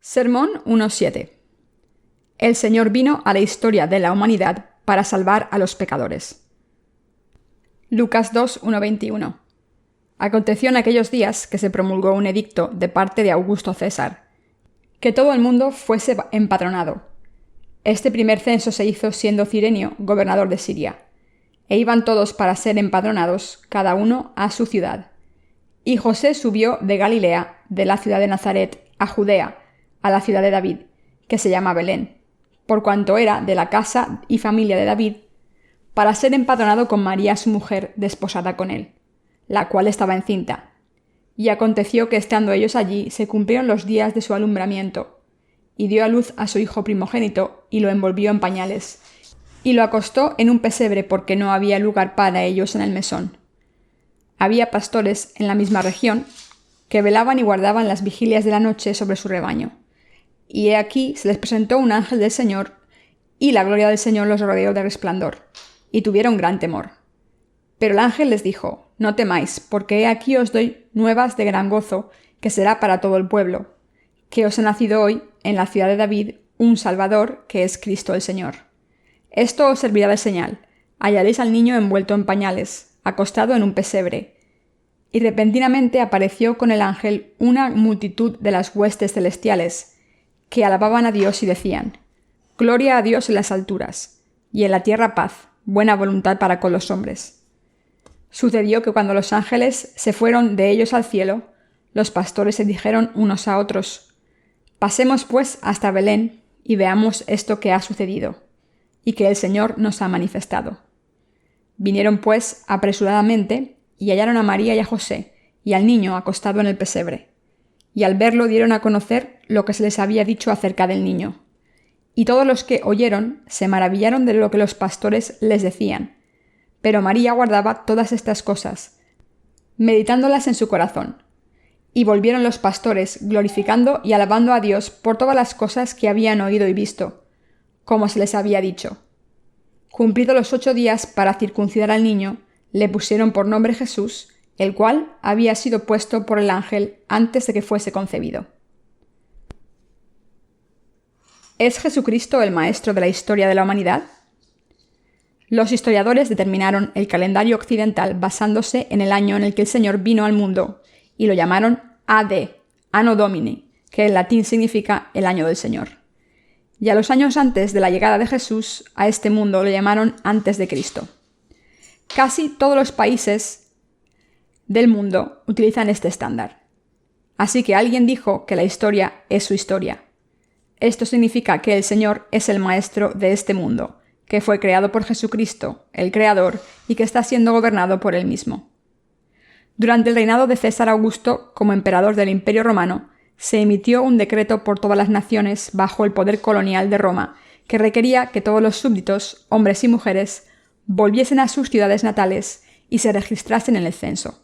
Sermón 1.7. El Señor vino a la historia de la humanidad para salvar a los pecadores. Lucas 2.1.21. Aconteció en aquellos días que se promulgó un edicto de parte de Augusto César, que todo el mundo fuese empadronado. Este primer censo se hizo siendo Cirenio gobernador de Siria, e iban todos para ser empadronados, cada uno a su ciudad. Y José subió de Galilea, de la ciudad de Nazaret, a Judea, a la ciudad de David, que se llama Belén, por cuanto era de la casa y familia de David, para ser empadronado con María su mujer, desposada con él, la cual estaba encinta. Y aconteció que estando ellos allí, se cumplieron los días de su alumbramiento, y dio a luz a su hijo primogénito, y lo envolvió en pañales, y lo acostó en un pesebre porque no había lugar para ellos en el mesón. Había pastores en la misma región, que velaban y guardaban las vigilias de la noche sobre su rebaño. Y he aquí se les presentó un ángel del Señor, y la gloria del Señor los rodeó de resplandor, y tuvieron gran temor. Pero el ángel les dijo: No temáis, porque he aquí os doy nuevas de gran gozo, que será para todo el pueblo, que os ha nacido hoy, en la ciudad de David, un Salvador, que es Cristo el Señor. Esto os servirá de señal: hallaréis al niño envuelto en pañales, acostado en un pesebre. Y repentinamente apareció con el ángel una multitud de las huestes celestiales, que alababan a Dios y decían: Gloria a Dios en las alturas, y en la tierra paz, buena voluntad para con los hombres. Sucedió que cuando los ángeles se fueron de ellos al cielo, los pastores se dijeron unos a otros: Pasemos pues hasta Belén, y veamos esto que ha sucedido, y que el Señor nos ha manifestado. Vinieron pues apresuradamente, y hallaron a María y a José, y al niño acostado en el pesebre. Y al verlo dieron a conocer lo que se les había dicho acerca del niño. Y todos los que oyeron se maravillaron de lo que los pastores les decían. Pero María guardaba todas estas cosas, meditándolas en su corazón. Y volvieron los pastores, glorificando y alabando a Dios por todas las cosas que habían oído y visto, como se les había dicho. Cumplidos los 8 días para circuncidar al niño, le pusieron por nombre Jesús, el cual había sido puesto por el ángel antes de que fuese concebido. ¿Es Jesucristo el maestro de la historia de la humanidad? Los historiadores determinaron el calendario occidental basándose en el año en el que el Señor vino al mundo, y lo llamaron AD, Anno Domini, que en latín significa el año del Señor. Y a los años antes de la llegada de Jesús a este mundo lo llamaron antes de Cristo. Casi todos los países del mundo utilizan este estándar. Así que alguien dijo que la historia es su historia. Esto significa que el Señor es el maestro de este mundo, que fue creado por Jesucristo, el Creador, y que está siendo gobernado por él mismo. Durante el reinado de César Augusto, como emperador del Imperio Romano, se emitió un decreto por todas las naciones bajo el poder colonial de Roma, que requería que todos los súbditos, hombres y mujeres, volviesen a sus ciudades natales y se registrasen en el censo.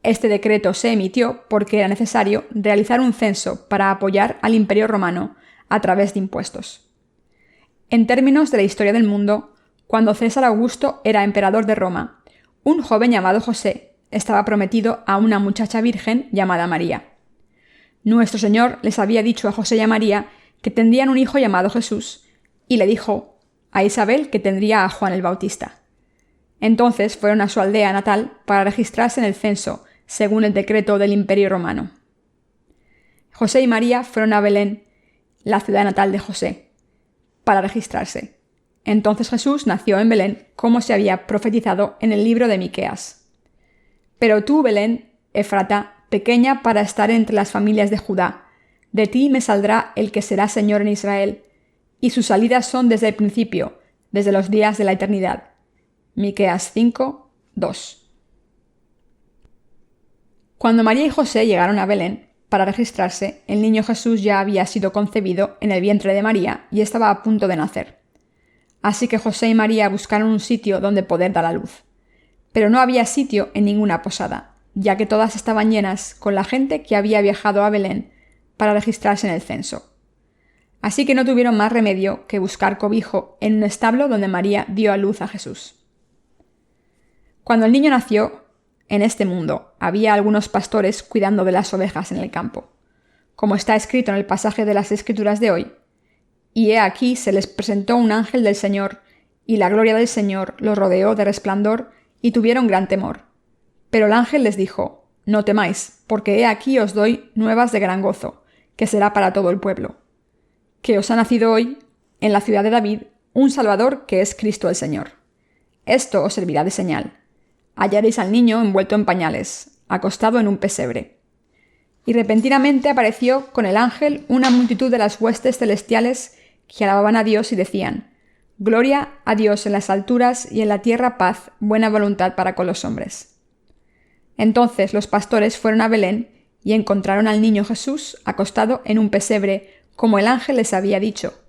Este decreto se emitió porque era necesario realizar un censo para apoyar al Imperio Romano a través de impuestos. En términos de la historia del mundo, cuando César Augusto era emperador de Roma, un joven llamado José estaba prometido a una muchacha virgen llamada María. Nuestro Señor les había dicho a José y a María que tendrían un hijo llamado Jesús, y le dijo a Isabel que tendría a Juan el Bautista. Entonces fueron a su aldea natal para registrarse en el censo, según el decreto del Imperio Romano. José y María fueron a Belén, la ciudad natal de José, para registrarse. Entonces Jesús nació en Belén, como se había profetizado en el libro de Miqueas. Pero tú, Belén, Efrata, pequeña para estar entre las familias de Judá, de ti me saldrá el que será Señor en Israel, y sus salidas son desde el principio, desde los días de la eternidad. Miqueas 5, 2. Cuando María y José llegaron a Belén para registrarse, el niño Jesús ya había sido concebido en el vientre de María y estaba a punto de nacer. Así que José y María buscaron un sitio donde poder dar a luz. Pero no había sitio en ninguna posada, ya que todas estaban llenas con la gente que había viajado a Belén para registrarse en el censo. Así que no tuvieron más remedio que buscar cobijo en un establo donde María dio a luz a Jesús. Cuando el niño nació, en este mundo había algunos pastores cuidando de las ovejas en el campo. como está escrito en el pasaje de las Escrituras de hoy. Y he aquí se les presentó un ángel del Señor, y la gloria del Señor los rodeó de resplandor, y tuvieron gran temor. Pero el ángel les dijo: No temáis, porque he aquí os doy nuevas de gran gozo, que será para todo el pueblo. Que os ha nacido hoy, en la ciudad de David, un Salvador que es Cristo el Señor. Esto os servirá de señal. Hallaréis al niño envuelto en pañales, acostado en un pesebre. Y repentinamente apareció con el ángel una multitud de las huestes celestiales que alababan a Dios y decían: Gloria a Dios en las alturas y en la tierra paz, buena voluntad para con los hombres. Entonces los pastores fueron a Belén y encontraron al niño Jesús acostado en un pesebre, como el ángel les había dicho,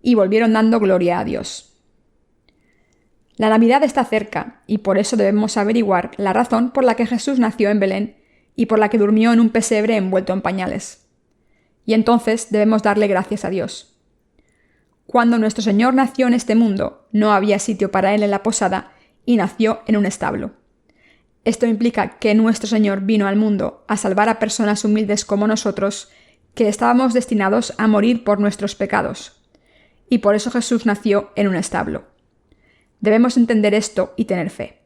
y volvieron dando gloria a Dios. La Navidad está cerca, y por eso debemos averiguar la razón por la que Jesús nació en Belén y por la que durmió en un pesebre envuelto en pañales. Y entonces debemos darle gracias a Dios. Cuando nuestro Señor nació en este mundo, no había sitio para él en la posada y nació en un establo. Esto implica que nuestro Señor vino al mundo a salvar a personas humildes como nosotros, que estábamos destinados a morir por nuestros pecados. Y por eso Jesús nació en un establo. Debemos entender esto y tener fe.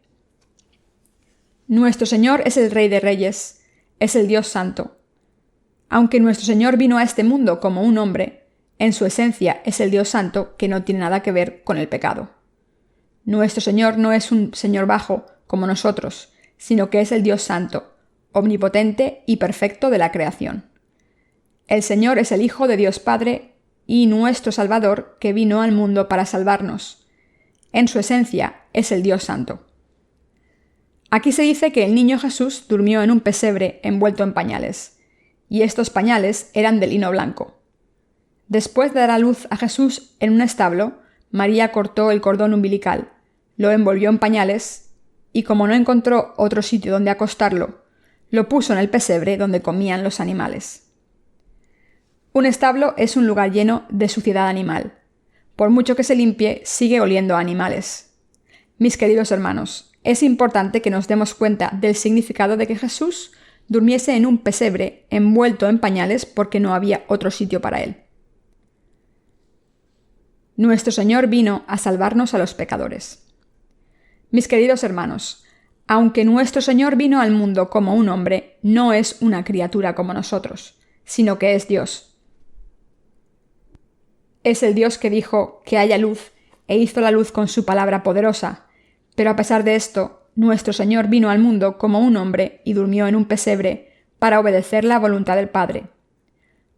Nuestro Señor es el Rey de Reyes, es el Dios Santo. Aunque nuestro Señor vino a este mundo como un hombre, en su esencia es el Dios Santo que no tiene nada que ver con el pecado. Nuestro Señor no es un Señor bajo como nosotros, sino que es el Dios Santo, omnipotente y perfecto de la creación. El Señor es el Hijo de Dios Padre y nuestro Salvador que vino al mundo para salvarnos. En su esencia es el Dios Santo. Aquí se dice que el niño Jesús durmió en un pesebre envuelto en pañales, y estos pañales eran de lino blanco. Después de dar a luz a Jesús en un establo, María cortó el cordón umbilical, lo envolvió en pañales, y como no encontró otro sitio donde acostarlo, lo puso en el pesebre donde comían los animales. Un establo es un lugar lleno de suciedad animal. Por mucho que se limpie, sigue oliendo a animales. Mis queridos hermanos, es importante que nos demos cuenta del significado de que Jesús durmiese en un pesebre envuelto en pañales porque no había otro sitio para él. Nuestro Señor vino a salvarnos a los pecadores. Mis queridos hermanos, aunque nuestro Señor vino al mundo como un hombre, no es una criatura como nosotros, sino que es Dios. Es el Dios que dijo que haya luz e hizo la luz con su palabra poderosa, pero a pesar de esto, nuestro Señor vino al mundo como un hombre y durmió en un pesebre para obedecer la voluntad del Padre.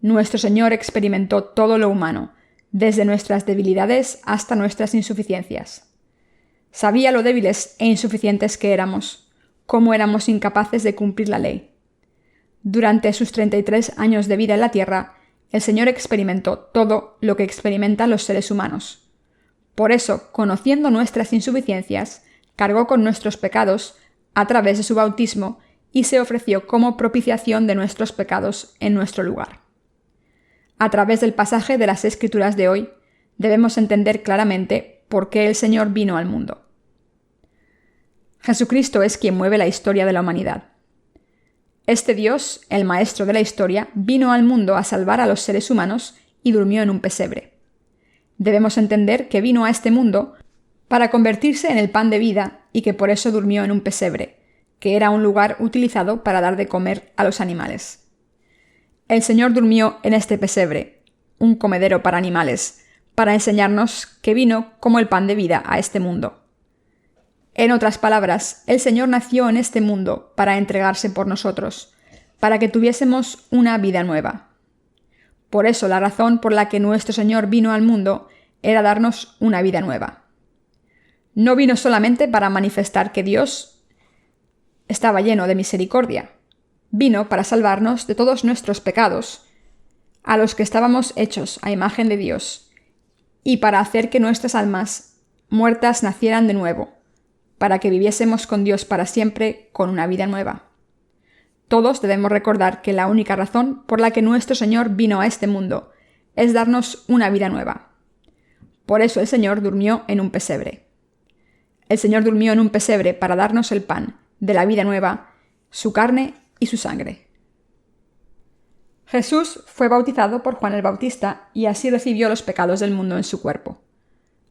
Nuestro Señor experimentó todo lo humano, desde nuestras debilidades hasta nuestras insuficiencias. Sabía lo débiles e insuficientes que éramos, cómo éramos incapaces de cumplir la ley. Durante sus 33 años de vida en la tierra, el Señor experimentó todo lo que experimentan los seres humanos. Por eso, conociendo nuestras insuficiencias, cargó con nuestros pecados a través de su bautismo y se ofreció como propiciación de nuestros pecados en nuestro lugar. A través del pasaje de las Escrituras de hoy, debemos entender claramente por qué el Señor vino al mundo. Jesucristo es quien mueve la historia de la humanidad. Este Dios, el maestro de la historia, vino al mundo a salvar a los seres humanos y durmió en un pesebre. Debemos entender que vino a este mundo para convertirse en el pan de vida y que por eso durmió en un pesebre, que era un lugar utilizado para dar de comer a los animales. El Señor durmió en este pesebre, un comedero para animales, para enseñarnos que vino como el pan de vida a este mundo. En otras palabras, el Señor nació en este mundo para entregarse por nosotros, para que tuviésemos una vida nueva. Por eso la razón por la que nuestro Señor vino al mundo era darnos una vida nueva. No vino solamente para manifestar que Dios estaba lleno de misericordia. Vino para salvarnos de todos nuestros pecados, a los que estábamos hechos a imagen de Dios, y para hacer que nuestras almas muertas nacieran de nuevo, para que viviésemos con Dios para siempre con una vida nueva. Todos debemos recordar que la única razón por la que nuestro Señor vino a este mundo es darnos una vida nueva. Por eso el Señor durmió en un pesebre. El Señor durmió en un pesebre para darnos el pan de la vida nueva, su carne y su sangre. Jesús fue bautizado por Juan el Bautista y así recibió los pecados del mundo en su cuerpo.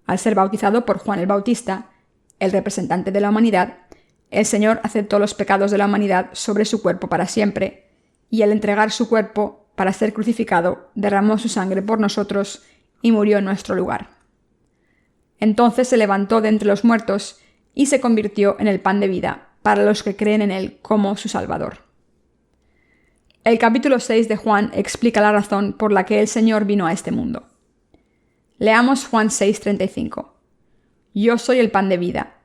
Al ser bautizado por Juan el Bautista, el representante de la humanidad, el Señor aceptó los pecados de la humanidad sobre su cuerpo para siempre, y al entregar su cuerpo para ser crucificado, derramó su sangre por nosotros y murió en nuestro lugar. Entonces se levantó de entre los muertos y se convirtió en el pan de vida para los que creen en Él como su Salvador. El capítulo 6 de Juan explica la razón por la que el Señor vino a este mundo. Leamos Juan 6:35. Yo soy el pan de vida.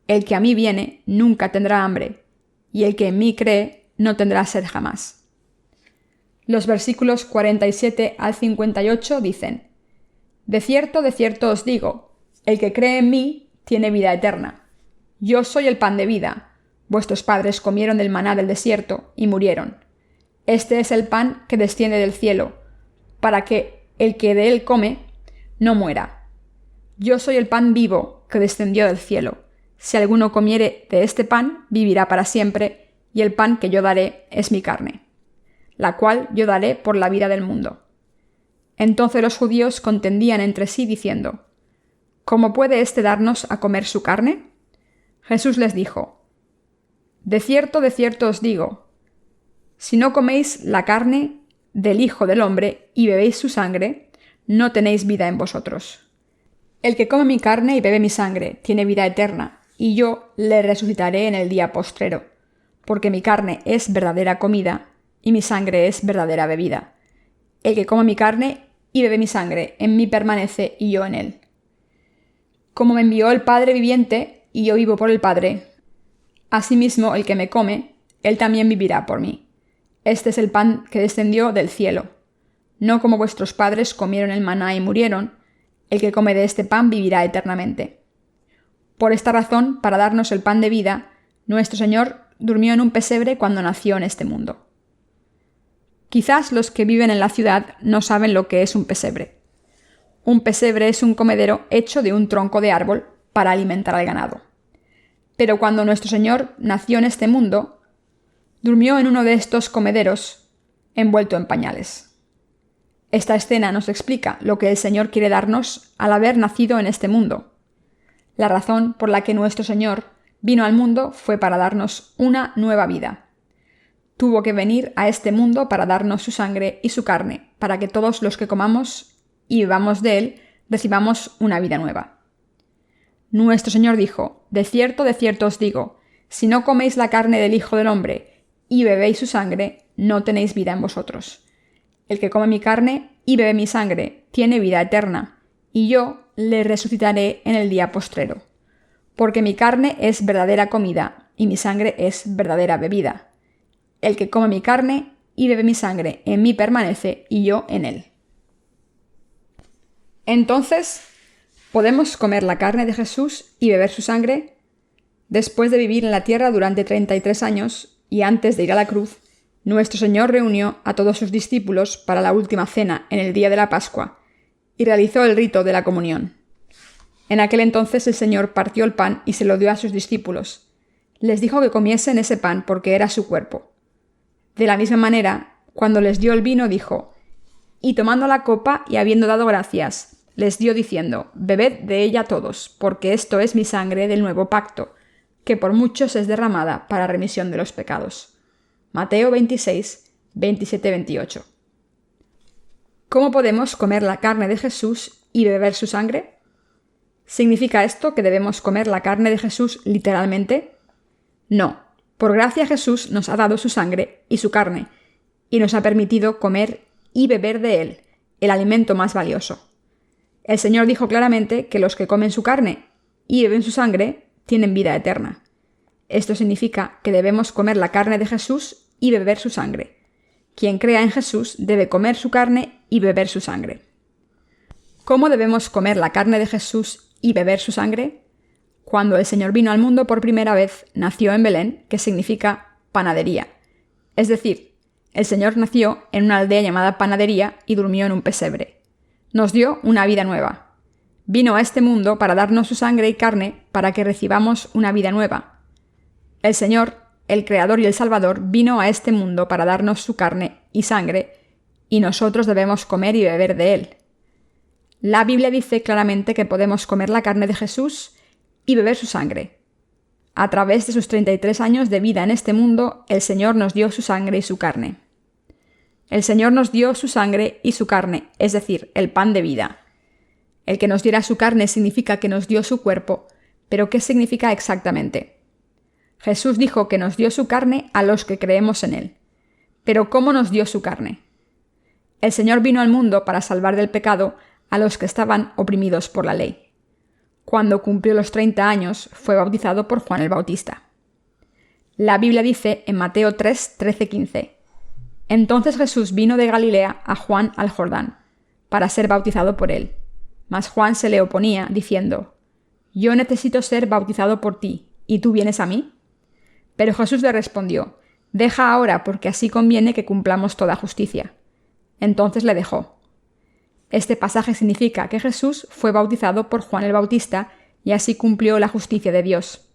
El que a mí viene nunca tendrá hambre, y el que en mí cree no tendrá sed jamás. Los versículos 47 al 58 dicen: de cierto os digo, el que cree en mí tiene vida eterna. Yo soy el pan de vida. Vuestros padres comieron del maná del desierto y murieron. Este es el pan que desciende del cielo, para que el que de él come no muera. Yo soy el pan vivo que descendió del cielo. Si alguno comiere de este pan, vivirá para siempre, y el pan que yo daré es mi carne, la cual yo daré por la vida del mundo. Entonces los judíos contendían entre sí diciendo: ¿cómo puede éste darnos a comer su carne? Jesús les dijo: de cierto os digo, si no coméis la carne del Hijo del Hombre y bebéis su sangre, no tenéis vida en vosotros. El que come mi carne y bebe mi sangre tiene vida eterna, y yo le resucitaré en el día postrero, porque mi carne es verdadera comida y mi sangre es verdadera bebida. El que come mi carne y bebe mi sangre, en mí permanece y yo en él. Como me envió el Padre viviente y yo vivo por el Padre, asimismo el que me come, él también vivirá por mí. Este es el pan que descendió del cielo. No como vuestros padres comieron el maná y murieron, el que come de este pan vivirá eternamente. Por esta razón, para darnos el pan de vida, nuestro Señor durmió en un pesebre cuando nació en este mundo. Quizás los que viven en la ciudad no saben lo que es un pesebre. Un pesebre es un comedero hecho de un tronco de árbol para alimentar al ganado. Pero cuando nuestro Señor nació en este mundo, durmió en uno de estos comederos, envuelto en pañales. Esta escena nos explica lo que el Señor quiere darnos al haber nacido en este mundo. La razón por la que nuestro Señor vino al mundo fue para darnos una nueva vida. Tuvo que venir a este mundo para darnos su sangre y su carne, para que todos los que comamos y bebamos de él recibamos una vida nueva. Nuestro Señor dijo: de cierto os digo, si no coméis la carne del Hijo del Hombre y bebéis su sangre, no tenéis vida en vosotros. El que come mi carne y bebe mi sangre tiene vida eterna, y yo le resucitaré en el día postrero. Porque mi carne es verdadera comida, y mi sangre es verdadera bebida. El que come mi carne y bebe mi sangre en mí permanece, y yo en él. Entonces, ¿podemos comer la carne de Jesús y beber su sangre? Después de vivir en la tierra durante 33 años y antes de ir a la cruz, nuestro Señor reunió a todos sus discípulos para la última cena en el día de la Pascua y realizó el rito de la comunión. En aquel entonces el Señor partió el pan y se lo dio a sus discípulos. Les dijo que comiesen ese pan porque era su cuerpo. De la misma manera, cuando les dio el vino, dijo: y tomando la copa y habiendo dado gracias, les dio diciendo: bebed de ella todos, porque esto es mi sangre del nuevo pacto, que por muchos es derramada para remisión de los pecados. Mateo 26, 27-28. ¿Cómo podemos comer la carne de Jesús y beber su sangre? ¿Significa esto que debemos comer la carne de Jesús literalmente? No. Por gracia Jesús nos ha dado su sangre y su carne, y nos ha permitido comer y beber de él, el alimento más valioso. El Señor dijo claramente que los que comen su carne y beben su sangre tienen vida eterna. Esto significa que debemos comer la carne de Jesús y beber su sangre. Quien crea en Jesús debe comer su carne y beber su sangre. ¿Cómo debemos comer la carne de Jesús y beber su sangre? Cuando el Señor vino al mundo por primera vez, nació en Belén, que significa panadería. Es decir, el Señor nació en una aldea llamada Panadería y durmió en un pesebre. Nos dio una vida nueva. Vino a este mundo para darnos su sangre y carne para que recibamos una vida nueva. El Señor, el Creador y el Salvador, vino a este mundo para darnos su carne y sangre y nosotros debemos comer y beber de él. La Biblia dice claramente que podemos comer la carne de Jesús y beber su sangre. A través de sus 33 años de vida en este mundo, el Señor nos dio su sangre y su carne. El Señor nos dio su sangre y su carne, es decir, el pan de vida. El que nos diera su carne significa que nos dio su cuerpo, pero ¿qué significa exactamente? Jesús dijo que nos dio su carne a los que creemos en él. Pero ¿cómo nos dio su carne? El Señor vino al mundo para salvar del pecado a los que estaban oprimidos por la ley. Cuando cumplió los 30 años, fue bautizado por Juan el Bautista. La Biblia dice en Mateo 3, 13-15: Entonces Jesús vino de Galilea a Juan al Jordán, para ser bautizado por él. Mas Juan se le oponía, diciendo: Yo necesito ser bautizado por ti, ¿y tú vienes a mí? Pero Jesús le respondió: Deja ahora, porque así conviene que cumplamos toda justicia. Entonces le dejó. Este pasaje significa que Jesús fue bautizado por Juan el Bautista y así cumplió la justicia de Dios.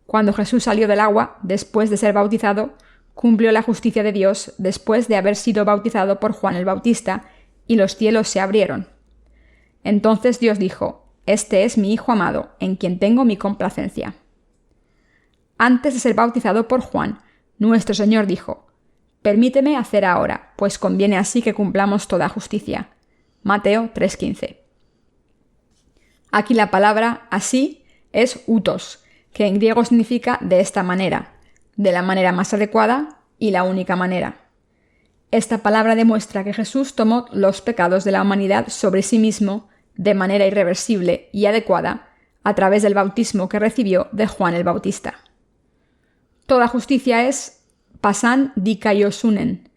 Cuando Jesús salió del agua, después de ser bautizado, cumplió la justicia de Dios después de haber sido bautizado por Juan el Bautista, y los cielos se abrieron. Entonces Dios dijo: Este es mi Hijo amado, en quien tengo mi complacencia. Antes de ser bautizado por Juan, nuestro Señor dijo: Permíteme hacer ahora, pues conviene así que cumplamos toda justicia. Mateo 3:15. Aquí la palabra así es utos, que en griego significa de esta manera, de la manera más adecuada y la única manera. Esta palabra demuestra que Jesús tomó los pecados de la humanidad sobre sí mismo de manera irreversible y adecuada a través del bautismo que recibió de Juan el Bautista. Toda justicia es pasan dikaiosunen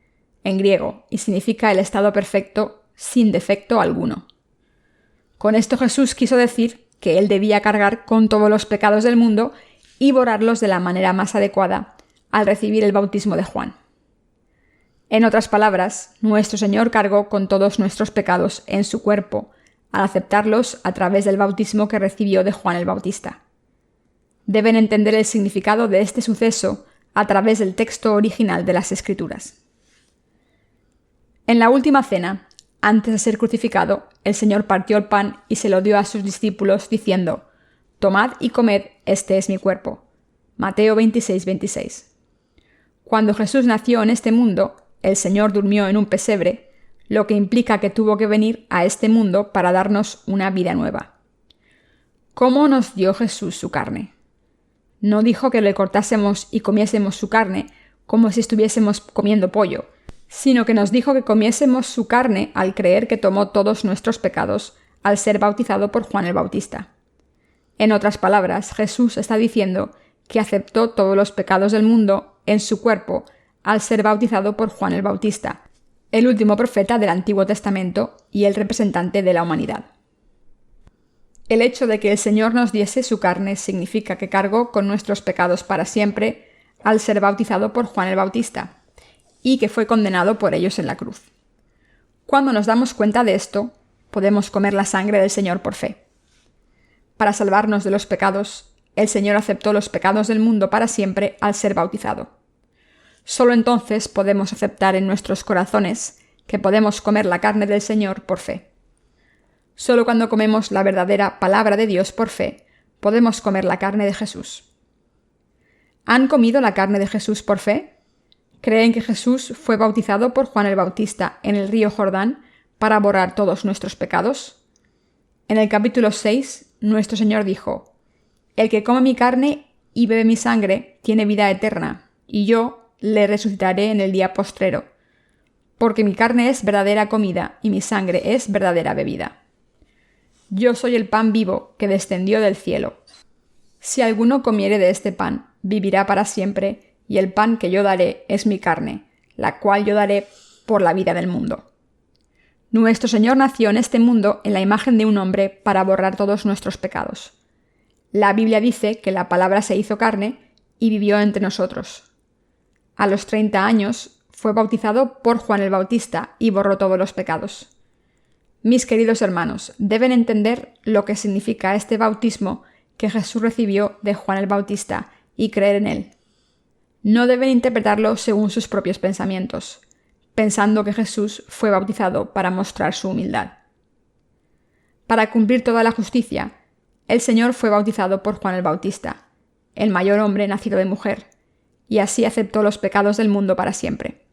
en griego y significa el estado perfecto sin defecto alguno. Con esto Jesús quiso decir que él debía cargar con todos los pecados del mundo y borrarlos de la manera más adecuada al recibir el bautismo de Juan. En otras palabras, nuestro Señor cargó con todos nuestros pecados en su cuerpo al aceptarlos a través del bautismo que recibió de Juan el Bautista. Deben entender el significado de este suceso a través del texto original de las Escrituras. En la última cena, antes de ser crucificado, el Señor partió el pan y se lo dio a sus discípulos, diciendo: Tomad y comed, este es mi cuerpo. Mateo 26:26. Cuando Jesús nació en este mundo, el Señor durmió en un pesebre, lo que implica que tuvo que venir a este mundo para darnos una vida nueva. ¿Cómo nos dio Jesús su carne? No dijo que le cortásemos y comiésemos su carne como si estuviésemos comiendo pollo, sino que nos dijo que comiésemos su carne al creer que tomó todos nuestros pecados al ser bautizado por Juan el Bautista. En otras palabras, Jesús está diciendo que aceptó todos los pecados del mundo en su cuerpo al ser bautizado por Juan el Bautista, el último profeta del Antiguo Testamento y el representante de la humanidad. El hecho de que el Señor nos diese su carne significa que cargó con nuestros pecados para siempre al ser bautizado por Juan el Bautista, y que fue condenado por ellos en la cruz. Cuando nos damos cuenta de esto, podemos comer la sangre del Señor por fe. Para salvarnos de los pecados, el Señor aceptó los pecados del mundo para siempre al ser bautizado. Solo entonces podemos aceptar en nuestros corazones que podemos comer la carne del Señor por fe. Solo cuando comemos la verdadera palabra de Dios por fe, podemos comer la carne de Jesús. ¿Han comido la carne de Jesús por fe? ¿Creen que Jesús fue bautizado por Juan el Bautista en el río Jordán para borrar todos nuestros pecados? En el capítulo 6, nuestro Señor dijo: El que come mi carne y bebe mi sangre tiene vida eterna, y yo le resucitaré en el día postrero, porque mi carne es verdadera comida y mi sangre es verdadera bebida. Yo soy el pan vivo que descendió del cielo. Si alguno comiere de este pan, vivirá para siempre, y el pan que yo daré es mi carne, la cual yo daré por la vida del mundo. Nuestro Señor nació en este mundo en la imagen de un hombre para borrar todos nuestros pecados. La Biblia dice que la palabra se hizo carne y vivió entre nosotros. A los 30 años fue bautizado por Juan el Bautista y borró todos los pecados. Mis queridos hermanos, deben entender lo que significa este bautismo que Jesús recibió de Juan el Bautista y creer en él. No deben interpretarlo según sus propios pensamientos. pensando que Jesús fue bautizado para mostrar su humildad. Para cumplir toda la justicia, el Señor fue bautizado por Juan el Bautista, el mayor hombre nacido de mujer, y así aceptó los pecados del mundo para siempre.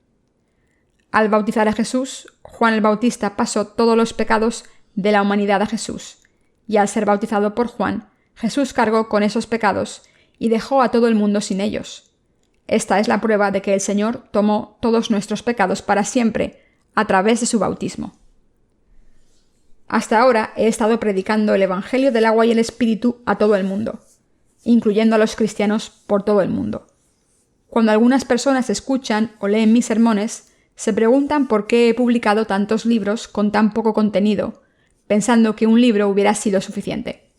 Al bautizar a Jesús, Juan el Bautista pasó todos los pecados de la humanidad a Jesús, y al ser bautizado por Juan, Jesús cargó con esos pecados y dejó a todo el mundo sin ellos. Esta es la prueba de que el Señor tomó todos nuestros pecados para siempre a través de su bautismo. Hasta ahora he estado predicando el Evangelio del agua y el Espíritu a todo el mundo, incluyendo a los cristianos por todo el mundo. Cuando algunas personas escuchan o leen mis sermones, se preguntan por qué he publicado tantos libros con tan poco contenido, pensando que un libro hubiera sido suficiente.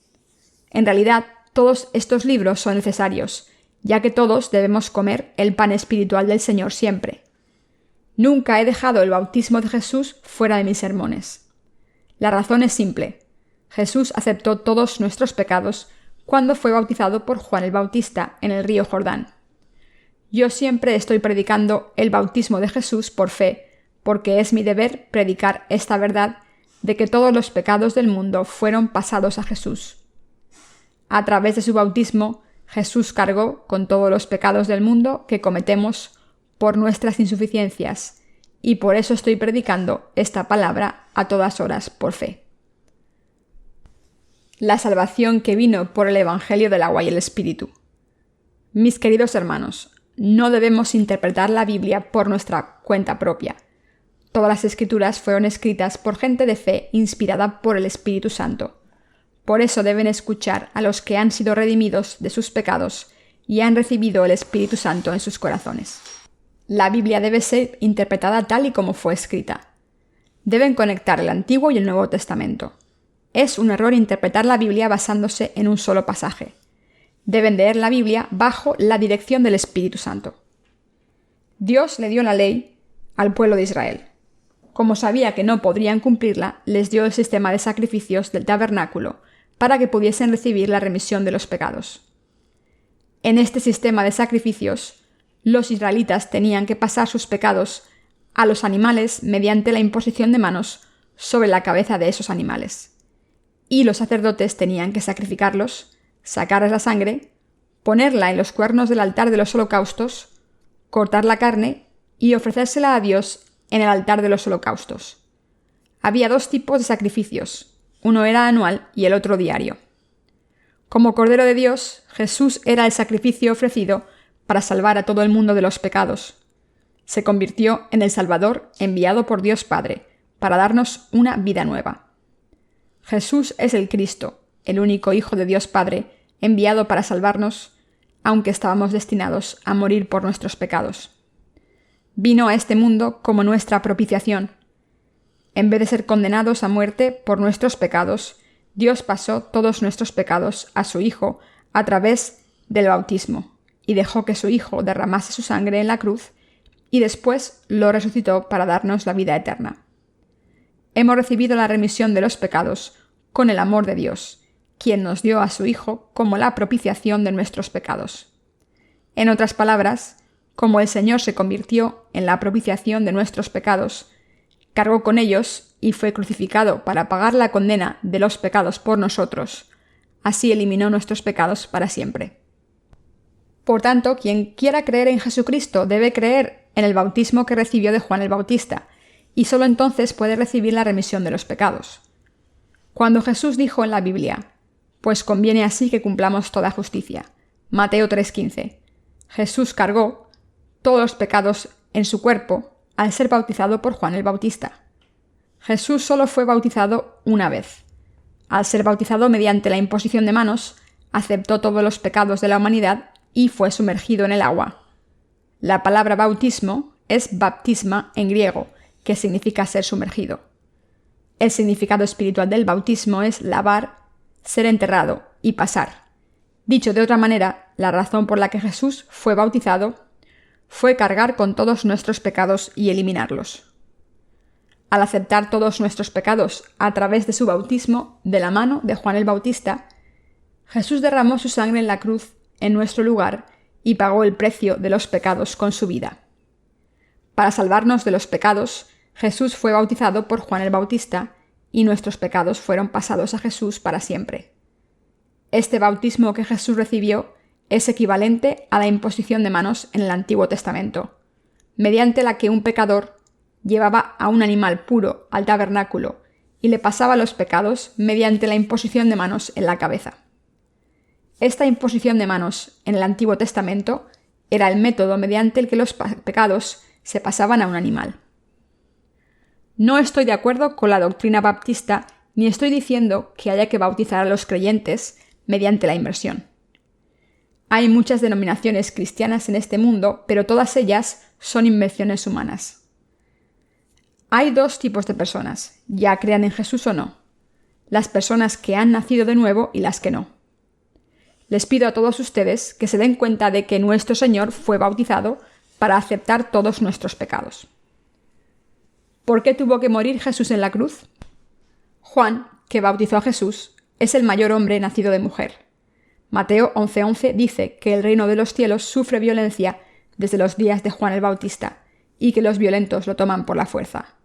En realidad, todos estos libros son necesarios, ya que todos debemos comer el pan espiritual del Señor siempre. Nunca he dejado el bautismo de Jesús fuera de mis sermones. La razón es simple. Jesús aceptó todos nuestros pecados cuando fue bautizado por Juan el Bautista en el río Jordán. Yo siempre estoy predicando el bautismo de Jesús por fe, porque es mi deber predicar esta verdad de que todos los pecados del mundo fueron pasados a Jesús. A través de su bautismo, Jesús cargó con todos los pecados del mundo que cometemos por nuestras insuficiencias, y por eso estoy predicando esta palabra a todas horas por fe. La salvación que vino por el Evangelio del agua y el Espíritu. Mis queridos hermanos, no debemos interpretar la Biblia por nuestra cuenta propia. Todas las Escrituras fueron escritas por gente de fe inspirada por el Espíritu Santo. Por eso deben escuchar a los que han sido redimidos de sus pecados y han recibido el Espíritu Santo en sus corazones. La Biblia debe ser interpretada tal y como fue escrita. Deben conectar el Antiguo y el Nuevo Testamento. Es un error interpretar la Biblia basándose en un solo pasaje. Deben leer la Biblia bajo la dirección del Espíritu Santo. Dios le dio la ley al pueblo de Israel. Como sabía que no podrían cumplirla, les dio el sistema de sacrificios del tabernáculo para que pudiesen recibir la remisión de los pecados. En este sistema de sacrificios, los israelitas tenían que pasar sus pecados a los animales mediante la imposición de manos sobre la cabeza de esos animales. Y los sacerdotes tenían que sacrificarlos, sacarles la sangre, ponerla en los cuernos del altar de los holocaustos, cortar la carne y ofrecérsela a Dios en el altar de los holocaustos. Había dos tipos de sacrificios, uno era anual y el otro diario. Como Cordero de Dios, Jesús era el sacrificio ofrecido para salvar a todo el mundo de los pecados. Se convirtió en el Salvador enviado por Dios Padre para darnos una vida nueva. Jesús es el Cristo, el único Hijo de Dios Padre, enviado para salvarnos, aunque estábamos destinados a morir por nuestros pecados. Vino a este mundo como nuestra propiciación. En vez de ser condenados a muerte por nuestros pecados, Dios pasó todos nuestros pecados a su Hijo a través del bautismo y dejó que su Hijo derramase su sangre en la cruz y después lo resucitó para darnos la vida eterna. Hemos recibido la remisión de los pecados con el amor de Dios, quien nos dio a su Hijo como la propiciación de nuestros pecados. En otras palabras, como el Señor se convirtió en la propiciación de nuestros pecados, cargó con ellos y fue crucificado para pagar la condena de los pecados por nosotros, así eliminó nuestros pecados para siempre. Por tanto, quien quiera creer en Jesucristo debe creer en el bautismo que recibió de Juan el Bautista, y solo entonces puede recibir la remisión de los pecados. Cuando Jesús dijo en la Biblia, «Pues conviene así que cumplamos toda justicia», Mateo 3:15, Jesús cargó todos los pecados en su cuerpo al ser bautizado por Juan el Bautista. Jesús solo fue bautizado una vez. Al ser bautizado mediante la imposición de manos, aceptó todos los pecados de la humanidad y fue sumergido en el agua. La palabra bautismo es baptisma en griego, que significa ser sumergido. El significado espiritual del bautismo es lavar, ser enterrado y pasar. Dicho de otra manera, la razón por la que Jesús fue bautizado fue cargar con todos nuestros pecados y eliminarlos. Al aceptar todos nuestros pecados a través de su bautismo de la mano de Juan el Bautista, Jesús derramó su sangre en la cruz en nuestro lugar y pagó el precio de los pecados con su vida. Para salvarnos de los pecados, Jesús fue bautizado por Juan el Bautista y nuestros pecados fueron pasados a Jesús para siempre. Este bautismo que Jesús recibió es equivalente a la imposición de manos en el Antiguo Testamento, mediante la que un pecador llevaba a un animal puro al tabernáculo y le pasaba los pecados mediante la imposición de manos en la cabeza. Esta imposición de manos en el Antiguo Testamento era el método mediante el que los pecados se pasaban a un animal. No estoy de acuerdo con la doctrina baptista ni estoy diciendo que haya que bautizar a los creyentes mediante la inmersión. Hay muchas denominaciones cristianas en este mundo, pero todas ellas son invenciones humanas. Hay dos tipos de personas, ya crean en Jesús o no: las personas que han nacido de nuevo y las que no. Les pido a todos ustedes que se den cuenta de que nuestro Señor fue bautizado para aceptar todos nuestros pecados. ¿Por qué tuvo que morir Jesús en la cruz? Juan, que bautizó a Jesús, es el mayor hombre nacido de mujer. Mateo 11:11 dice que el reino de los cielos sufre violencia desde los días de Juan el Bautista y que los violentos lo toman por la fuerza.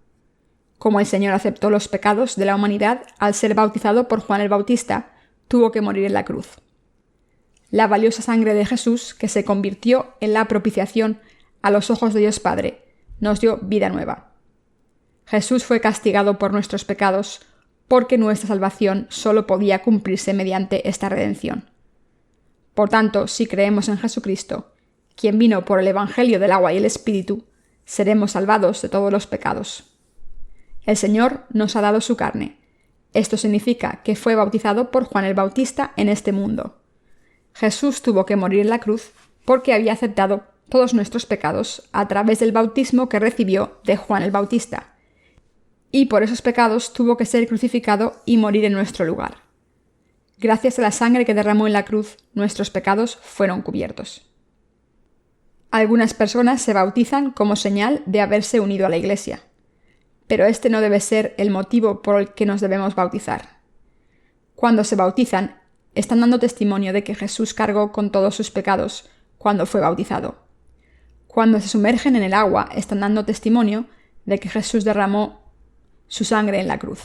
Como el Señor aceptó los pecados de la humanidad al ser bautizado por Juan el Bautista, tuvo que morir en la cruz. La valiosa sangre de Jesús, que se convirtió en la propiciación a los ojos de Dios Padre, nos dio vida nueva. Jesús fue castigado por nuestros pecados porque nuestra salvación solo podía cumplirse mediante esta redención. Por tanto, si creemos en Jesucristo, quien vino por el Evangelio del agua y el Espíritu, seremos salvados de todos los pecados. El Señor nos ha dado su carne. Esto significa que fue bautizado por Juan el Bautista en este mundo. Jesús tuvo que morir en la cruz porque había aceptado todos nuestros pecados a través del bautismo que recibió de Juan el Bautista, y por esos pecados tuvo que ser crucificado y morir en nuestro lugar. Gracias a la sangre que derramó en la cruz, nuestros pecados fueron cubiertos. Algunas personas se bautizan como señal de haberse unido a la Iglesia, pero este no debe ser el motivo por el que nos debemos bautizar. Cuando se bautizan, están dando testimonio de que Jesús cargó con todos sus pecados cuando fue bautizado. Cuando se sumergen en el agua, están dando testimonio de que Jesús derramó su sangre en la cruz.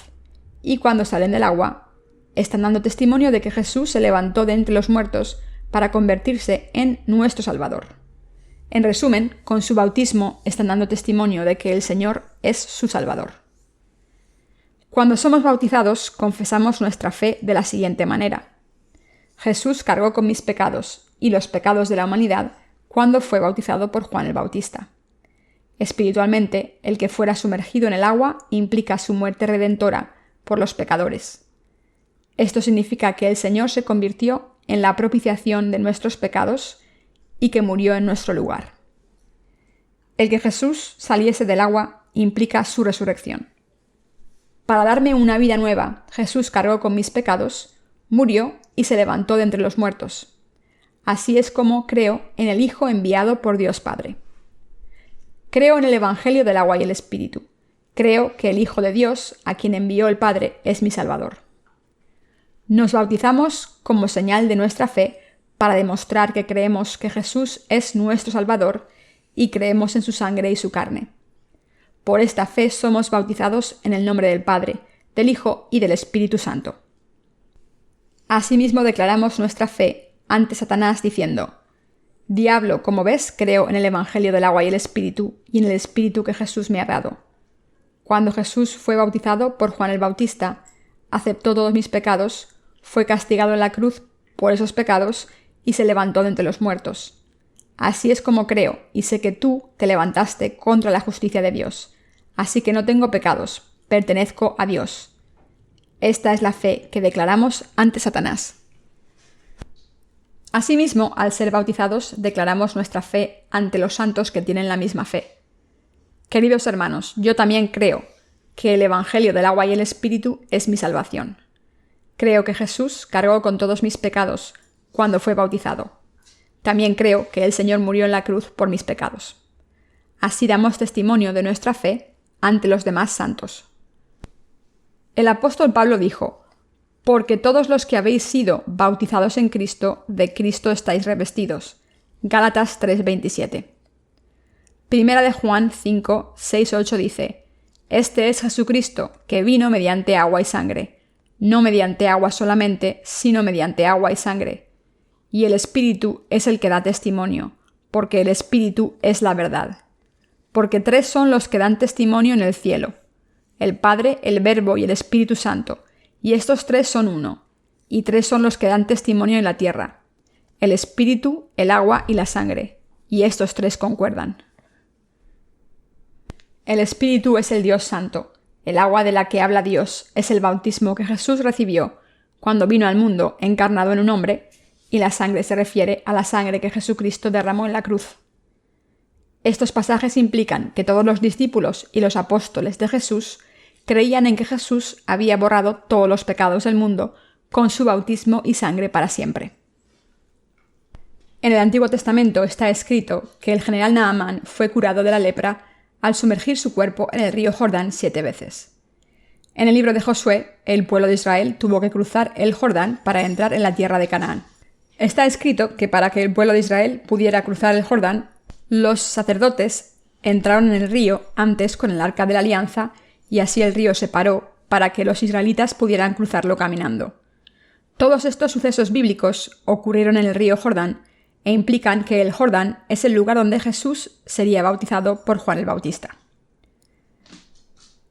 Y cuando salen del agua, están dando testimonio de que Jesús se levantó de entre los muertos para convertirse en nuestro Salvador. En resumen, con su bautismo están dando testimonio de que el Señor es su Salvador. Cuando somos bautizados, confesamos nuestra fe de la siguiente manera: Jesús cargó con mis pecados y los pecados de la humanidad cuando fue bautizado por Juan el Bautista. Espiritualmente, el que fuera sumergido en el agua implica su muerte redentora por los pecadores. Esto significa que el Señor se convirtió en la propiciación de nuestros pecados y que murió en nuestro lugar. El que Jesús saliese del agua implica su resurrección. Para darme una vida nueva, Jesús cargó con mis pecados, murió y se levantó de entre los muertos. Así es como creo en el Hijo enviado por Dios Padre. Creo en el Evangelio del agua y el Espíritu. Creo que el Hijo de Dios, a quien envió el Padre, es mi Salvador. Nos bautizamos como señal de nuestra fe para demostrar que creemos que Jesús es nuestro Salvador y creemos en su sangre y su carne. Por esta fe somos bautizados en el nombre del Padre, del Hijo y del Espíritu Santo. Asimismo declaramos nuestra fe ante Satanás diciendo: Diablo, como ves, creo en el Evangelio del agua y el Espíritu, y en el Espíritu que Jesús me ha dado. Cuando Jesús fue bautizado por Juan el Bautista, aceptó todos mis pecados, fue castigado en la cruz por esos pecados y se levantó de entre los muertos. Así es como creo, y sé que tú te levantaste contra la justicia de Dios. Así que no tengo pecados, pertenezco a Dios. Esta es la fe que declaramos ante Satanás. Asimismo, al ser bautizados, declaramos nuestra fe ante los santos que tienen la misma fe. Queridos hermanos, yo también creo que el Evangelio del agua y el Espíritu es mi salvación. Creo que Jesús cargó con todos mis pecados cuando fue bautizado. También creo que el Señor murió en la cruz por mis pecados. Así damos testimonio de nuestra fe ante los demás santos. El apóstol Pablo dijo: porque todos los que habéis sido bautizados en Cristo, de Cristo estáis revestidos. Gálatas 3:27. Primera de Juan 5, 6, 8 dice: Este es Jesucristo, que vino mediante agua y sangre, no mediante agua solamente, sino mediante agua y sangre. Y el Espíritu es el que da testimonio, porque el Espíritu es la verdad. Porque 3 son los que dan testimonio en el cielo: el Padre, el Verbo y el Espíritu Santo, y estos 3 son uno. Y 3 son los que dan testimonio en la tierra: el Espíritu, el agua y la sangre, y estos 3 concuerdan. El Espíritu es el Dios Santo. El agua de la que habla Dios es el bautismo que Jesús recibió cuando vino al mundo encarnado en un hombre, y la sangre se refiere a la sangre que Jesucristo derramó en la cruz. Estos pasajes implican que todos los discípulos y los apóstoles de Jesús creían en que Jesús había borrado todos los pecados del mundo con su bautismo y sangre para siempre. En el Antiguo Testamento está escrito que el general Naamán fue curado de la lepra al sumergir su cuerpo en el río Jordán 7 veces. En el libro de Josué, el pueblo de Israel tuvo que cruzar el Jordán para entrar en la tierra de Canaán. Está escrito que para que el pueblo de Israel pudiera cruzar el Jordán, los sacerdotes entraron en el río antes con el arca de la alianza, y así el río se paró para que los israelitas pudieran cruzarlo caminando. Todos estos sucesos bíblicos ocurrieron en el río Jordán e implican que el Jordán es el lugar donde Jesús sería bautizado por Juan el Bautista.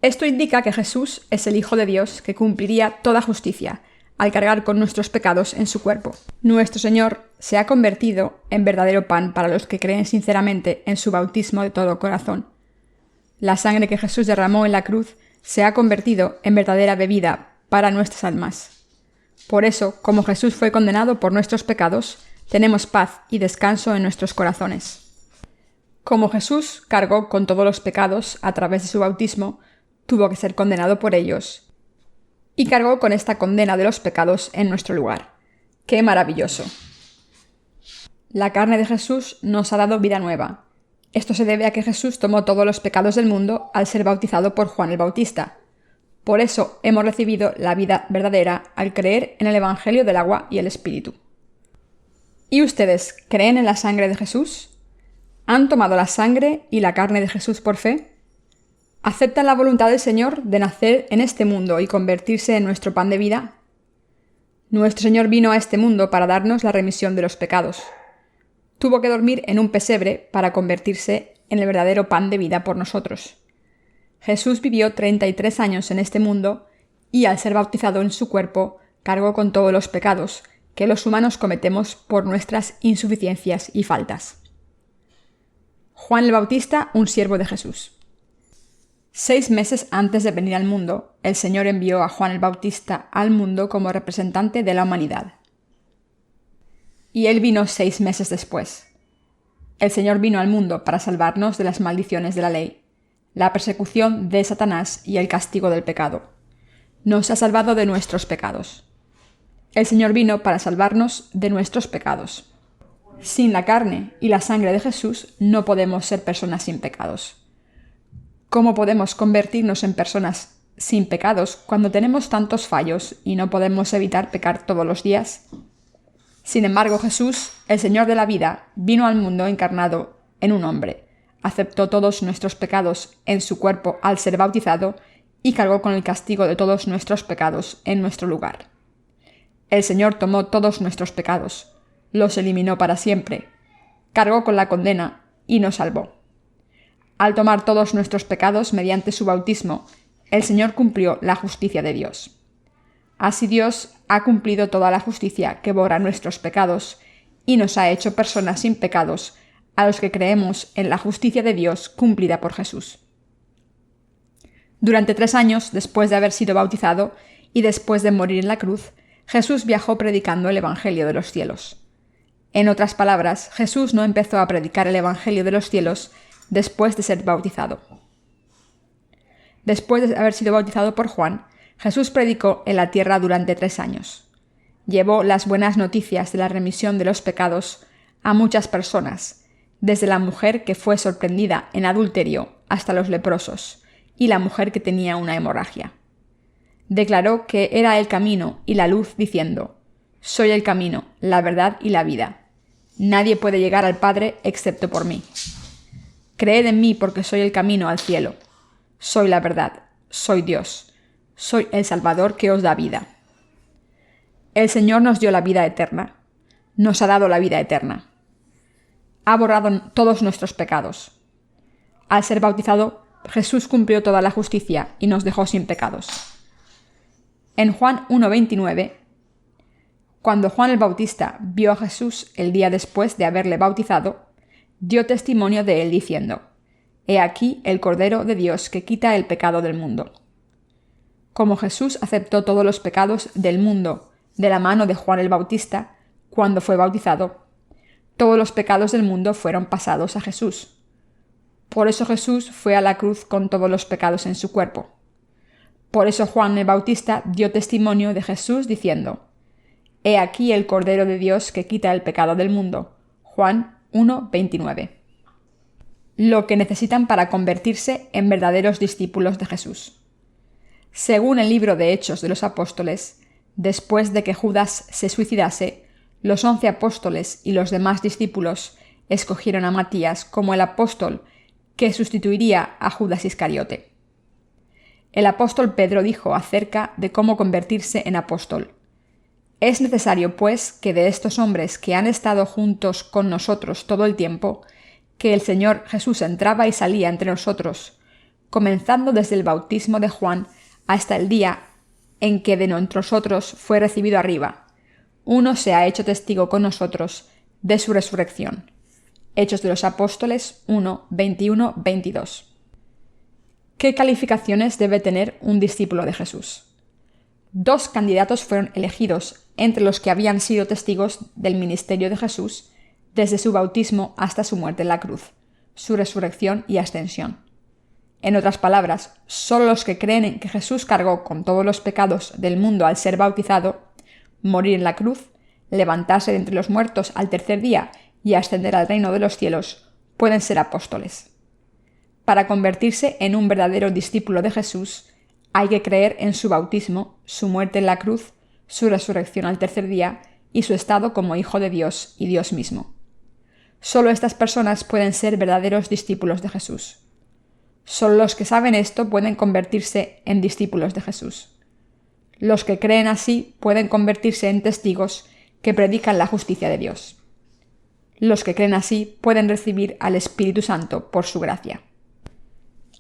Esto indica que Jesús es el Hijo de Dios que cumpliría toda justicia al cargar con nuestros pecados en su cuerpo. Nuestro Señor se ha convertido en verdadero pan para los que creen sinceramente en su bautismo de todo corazón. La sangre que Jesús derramó en la cruz se ha convertido en verdadera bebida para nuestras almas. Por eso, como Jesús fue condenado por nuestros pecados, tenemos paz y descanso en nuestros corazones. Como Jesús cargó con todos los pecados a través de su bautismo, tuvo que ser condenado por ellos, y cargó con esta condena de los pecados en nuestro lugar. ¡Qué maravilloso! La carne de Jesús nos ha dado vida nueva. Esto se debe a que Jesús tomó todos los pecados del mundo al ser bautizado por Juan el Bautista. Por eso hemos recibido la vida verdadera al creer en el Evangelio del agua y el Espíritu. ¿Y ustedes creen en la sangre de Jesús? ¿Han tomado la sangre y la carne de Jesús por fe? ¿Aceptan la voluntad del Señor de nacer en este mundo y convertirse en nuestro pan de vida? Nuestro Señor vino a este mundo para darnos la remisión de los pecados. Tuvo que dormir en un pesebre para convertirse en el verdadero pan de vida por nosotros. Jesús vivió 33 años en este mundo y al ser bautizado en su cuerpo cargó con todos los pecados que los humanos cometemos por nuestras insuficiencias y faltas. Juan el Bautista, un siervo de Jesús. 6 meses antes de venir al mundo, el Señor envió a Juan el Bautista al mundo como representante de la humanidad. Y él vino 6 meses después. El Señor vino al mundo para salvarnos de las maldiciones de la ley, la persecución de Satanás y el castigo del pecado. Nos ha salvado de nuestros pecados. El Señor vino para salvarnos de nuestros pecados. Sin la carne y la sangre de Jesús no podemos ser personas sin pecados. ¿Cómo podemos convertirnos en personas sin pecados cuando tenemos tantos fallos y no podemos evitar pecar todos los días? Sin embargo, Jesús, el Señor de la vida, vino al mundo encarnado en un hombre, aceptó todos nuestros pecados en su cuerpo al ser bautizado y cargó con el castigo de todos nuestros pecados en nuestro lugar. El Señor tomó todos nuestros pecados, los eliminó para siempre, cargó con la condena y nos salvó. Al tomar todos nuestros pecados mediante su bautismo, el Señor cumplió la justicia de Dios. Así Dios ha cumplido toda la justicia que borra nuestros pecados y nos ha hecho personas sin pecados a los que creemos en la justicia de Dios cumplida por Jesús. Durante 3 años después de haber sido bautizado y después de morir en la cruz, Jesús viajó predicando el Evangelio de los cielos. En otras palabras, Jesús no empezó a predicar el Evangelio de los cielos después de ser bautizado. Después de haber sido bautizado por Juan, Jesús predicó en la tierra durante 3 años. Llevó las buenas noticias de la remisión de los pecados a muchas personas, desde la mujer que fue sorprendida en adulterio hasta los leprosos y la mujer que tenía una hemorragia. Declaró que era el camino y la luz diciendo: «Soy el camino, la verdad y la vida. Nadie puede llegar al Padre excepto por mí». Creed en mí porque soy el camino al cielo. Soy la verdad. Soy Dios. Soy el Salvador que os da vida. El Señor nos dio la vida eterna. Nos ha dado la vida eterna. Ha borrado todos nuestros pecados. Al ser bautizado, Jesús cumplió toda la justicia y nos dejó sin pecados. En Juan 1:29, cuando Juan el Bautista vio a Jesús el día después de haberle bautizado, dio testimonio de él diciendo: He aquí el Cordero de Dios que quita el pecado del mundo. Como Jesús aceptó todos los pecados del mundo de la mano de Juan el Bautista, cuando fue bautizado, todos los pecados del mundo fueron pasados a Jesús. Por eso Jesús fue a la cruz con todos los pecados en su cuerpo. Por eso Juan el Bautista dio testimonio de Jesús diciendo: He aquí el Cordero de Dios que quita el pecado del mundo. Juan 1:29. Lo que necesitan para convertirse en verdaderos discípulos de Jesús. Según el libro de Hechos de los Apóstoles, después de que Judas se suicidase, los 11 apóstoles y los demás discípulos escogieron a Matías como el apóstol que sustituiría a Judas Iscariote. El apóstol Pedro dijo acerca de cómo convertirse en apóstol: Es necesario, pues, que de estos hombres que han estado juntos con nosotros todo el tiempo, que el Señor Jesús entraba y salía entre nosotros, comenzando desde el bautismo de Juan hasta el día en que de nosotros fue recibido arriba, uno se ha hecho testigo con nosotros de su resurrección. Hechos de los Apóstoles 1:21-22. ¿Qué calificaciones debe tener un discípulo de Jesús? 2 candidatos fueron elegidos entre los que habían sido testigos del ministerio de Jesús desde su bautismo hasta su muerte en la cruz, su resurrección y ascensión. En otras palabras, solo los que creen en que Jesús cargó con todos los pecados del mundo al ser bautizado, morir en la cruz, levantarse de entre los muertos al tercer día y ascender al reino de los cielos, pueden ser apóstoles. Para convertirse en un verdadero discípulo de Jesús, hay que creer en su bautismo, su muerte en la cruz, su resurrección al tercer día y su estado como hijo de Dios y Dios mismo. Solo estas personas pueden ser verdaderos discípulos de Jesús. Solo los que saben esto pueden convertirse en discípulos de Jesús. Los que creen así pueden convertirse en testigos que predican la justicia de Dios. Los que creen así pueden recibir al Espíritu Santo por su gracia.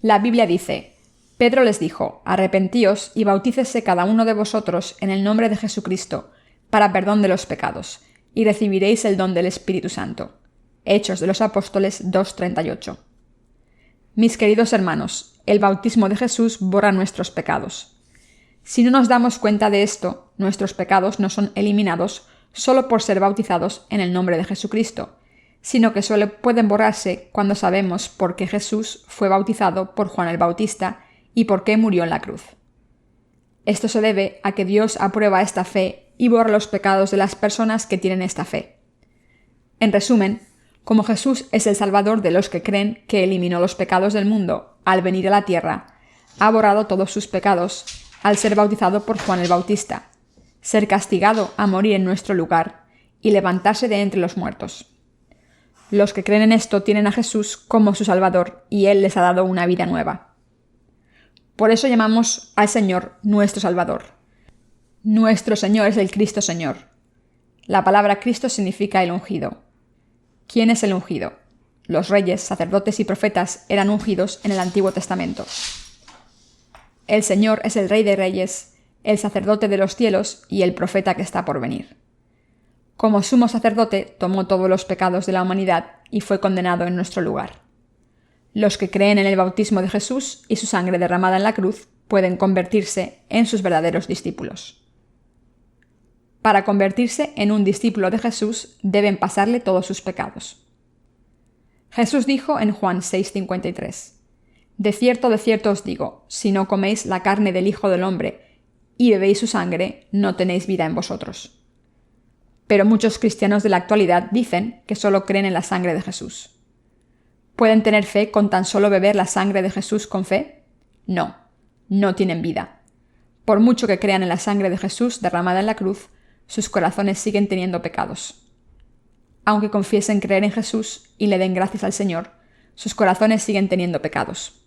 La Biblia dice: Pedro les dijo: Arrepentíos y bautícese cada uno de vosotros en el nombre de Jesucristo para perdón de los pecados, y recibiréis el don del Espíritu Santo. Hechos de los Apóstoles 2:38. Mis queridos hermanos, el bautismo de Jesús borra nuestros pecados. Si no nos damos cuenta de esto, nuestros pecados no son eliminados solo por ser bautizados en el nombre de Jesucristo, sino que solo pueden borrarse cuando sabemos por qué Jesús fue bautizado por Juan el Bautista y por qué murió en la cruz. Esto se debe a que Dios aprueba esta fe y borra los pecados de las personas que tienen esta fe. En resumen, como Jesús es el Salvador de los que creen que eliminó los pecados del mundo al venir a la tierra, ha borrado todos sus pecados al ser bautizado por Juan el Bautista, ser castigado a morir en nuestro lugar y levantarse de entre los muertos. Los que creen en esto tienen a Jesús como su Salvador y Él les ha dado una vida nueva. Por eso llamamos al Señor nuestro Salvador. Nuestro Señor es el Cristo Señor. La palabra Cristo significa el ungido. ¿Quién es el ungido? Los reyes, sacerdotes y profetas eran ungidos en el Antiguo Testamento. El Señor es el Rey de Reyes, el sacerdote de los cielos y el profeta que está por venir. Como sumo sacerdote, tomó todos los pecados de la humanidad y fue condenado en nuestro lugar. Los que creen en el bautismo de Jesús y su sangre derramada en la cruz pueden convertirse en sus verdaderos discípulos. Para convertirse en un discípulo de Jesús, deben pasarle todos sus pecados. Jesús dijo en Juan 6:53: de cierto os digo, si no coméis la carne del Hijo del Hombre y bebéis su sangre, no tenéis vida en vosotros. Pero muchos cristianos de la actualidad dicen que solo creen en la sangre de Jesús. ¿Pueden tener fe con tan solo beber la sangre de Jesús con fe? No, no tienen vida. Por mucho que crean en la sangre de Jesús derramada en la cruz, sus corazones siguen teniendo pecados. Aunque confiesen creer en Jesús y le den gracias al Señor, sus corazones siguen teniendo pecados.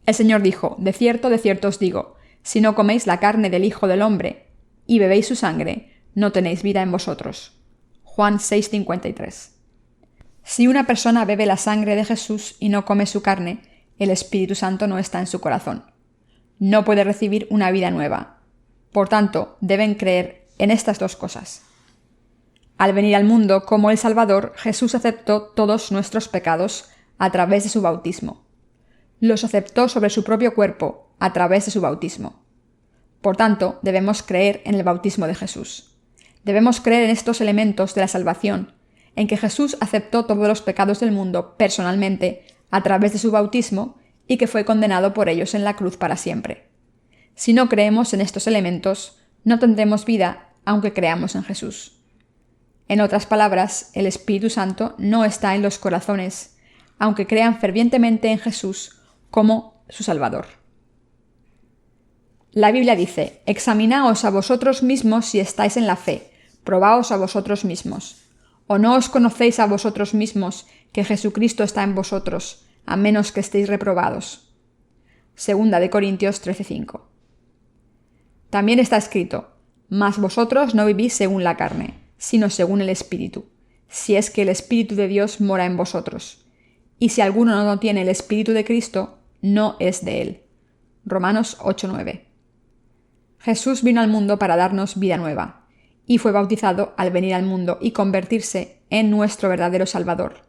El Señor dijo: de cierto os digo, si no coméis la carne del Hijo del Hombre y bebéis su sangre, no tenéis vida en vosotros. Juan 6:53. Si una persona bebe la sangre de Jesús y no come su carne, el Espíritu Santo no está en su corazón. No puede recibir una vida nueva. Por tanto, deben creer en estas dos cosas. Al venir al mundo como el Salvador, Jesús aceptó todos nuestros pecados a través de su bautismo. Los aceptó sobre su propio cuerpo a través de su bautismo. Por tanto, debemos creer en el bautismo de Jesús. Debemos creer en estos elementos de la salvación, en que Jesús aceptó todos los pecados del mundo personalmente a través de su bautismo y que fue condenado por ellos en la cruz para siempre. Si no creemos en estos elementos, no tendremos vida aunque creamos en Jesús. En otras palabras, el Espíritu Santo no está en los corazones, aunque crean fervientemente en Jesús como su Salvador. La Biblia dice: examinaos a vosotros mismos si estáis en la fe, probaos a vosotros mismos. ¿O no os conocéis a vosotros mismos que Jesucristo está en vosotros, a menos que estéis reprobados? 2 Corintios 13:5. También está escrito: mas vosotros no vivís según la carne, sino según el Espíritu, si es que el Espíritu de Dios mora en vosotros. Y si alguno no tiene el Espíritu de Cristo, no es de él. Romanos 8:9. Jesús vino al mundo para darnos vida nueva, y fue bautizado al venir al mundo y convertirse en nuestro verdadero Salvador.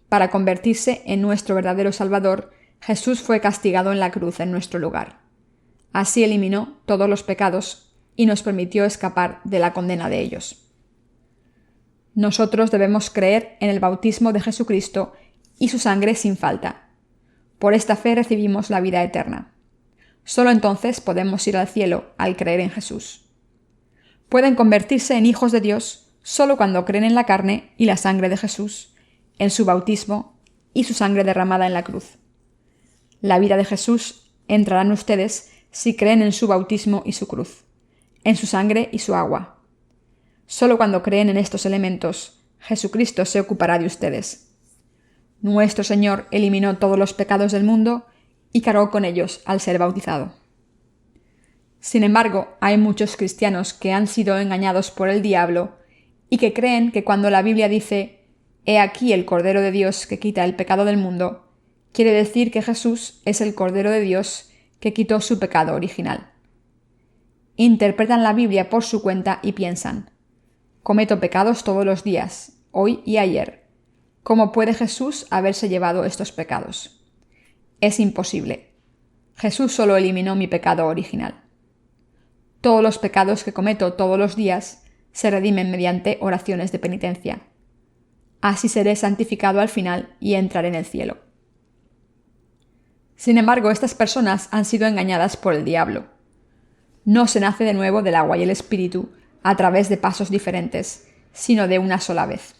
Para convertirse en nuestro verdadero Salvador, Jesús fue castigado en la cruz en nuestro lugar. Así eliminó todos los pecados y nos permitió escapar de la condena de ellos. Nosotros debemos creer en el bautismo de Jesucristo y su sangre sin falta. Por esta fe recibimos la vida eterna. Solo entonces podemos ir al cielo al creer en Jesús. Pueden convertirse en hijos de Dios solo cuando creen en la carne y la sangre de Jesús, en su bautismo y su sangre derramada en la cruz. La vida de Jesús entrará en ustedes si creen en su bautismo y su cruz, en su sangre y su agua. Solo cuando creen en estos elementos, Jesucristo se ocupará de ustedes. Nuestro Señor eliminó todos los pecados del mundo y cargó con ellos al ser bautizado. Sin embargo, hay muchos cristianos que han sido engañados por el diablo y que creen que cuando la Biblia dice «He aquí el Cordero de Dios que quita el pecado del mundo», quiere decir que Jesús es el Cordero de Dios que quitó su pecado original. Interpretan la Biblia por su cuenta y piensan: «Cometo pecados todos los días, hoy y ayer. ¿Cómo puede Jesús haberse llevado estos pecados?» Es imposible. Jesús solo eliminó mi pecado original. Todos los pecados que cometo todos los días se redimen mediante oraciones de penitencia. Así seré santificado al final y entraré en el cielo. Sin embargo, estas personas han sido engañadas por el diablo. No se nace de nuevo del agua y el Espíritu a través de pasos diferentes, sino de una sola vez.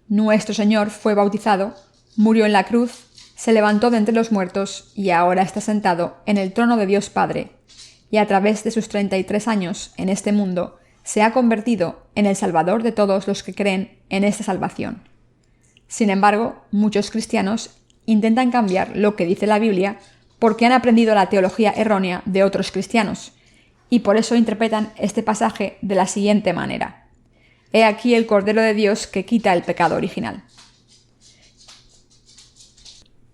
Nuestro Señor fue bautizado, murió en la cruz, se levantó de entre los muertos y ahora está sentado en el trono de Dios Padre, y a través de sus 33 años en este mundo se ha convertido en el Salvador de todos los que creen en esta salvación. Sin embargo, muchos cristianos intentan cambiar lo que dice la Biblia porque han aprendido la teología errónea de otros cristianos, y por eso interpretan este pasaje de la siguiente manera: «He aquí el Cordero de Dios que quita el pecado original».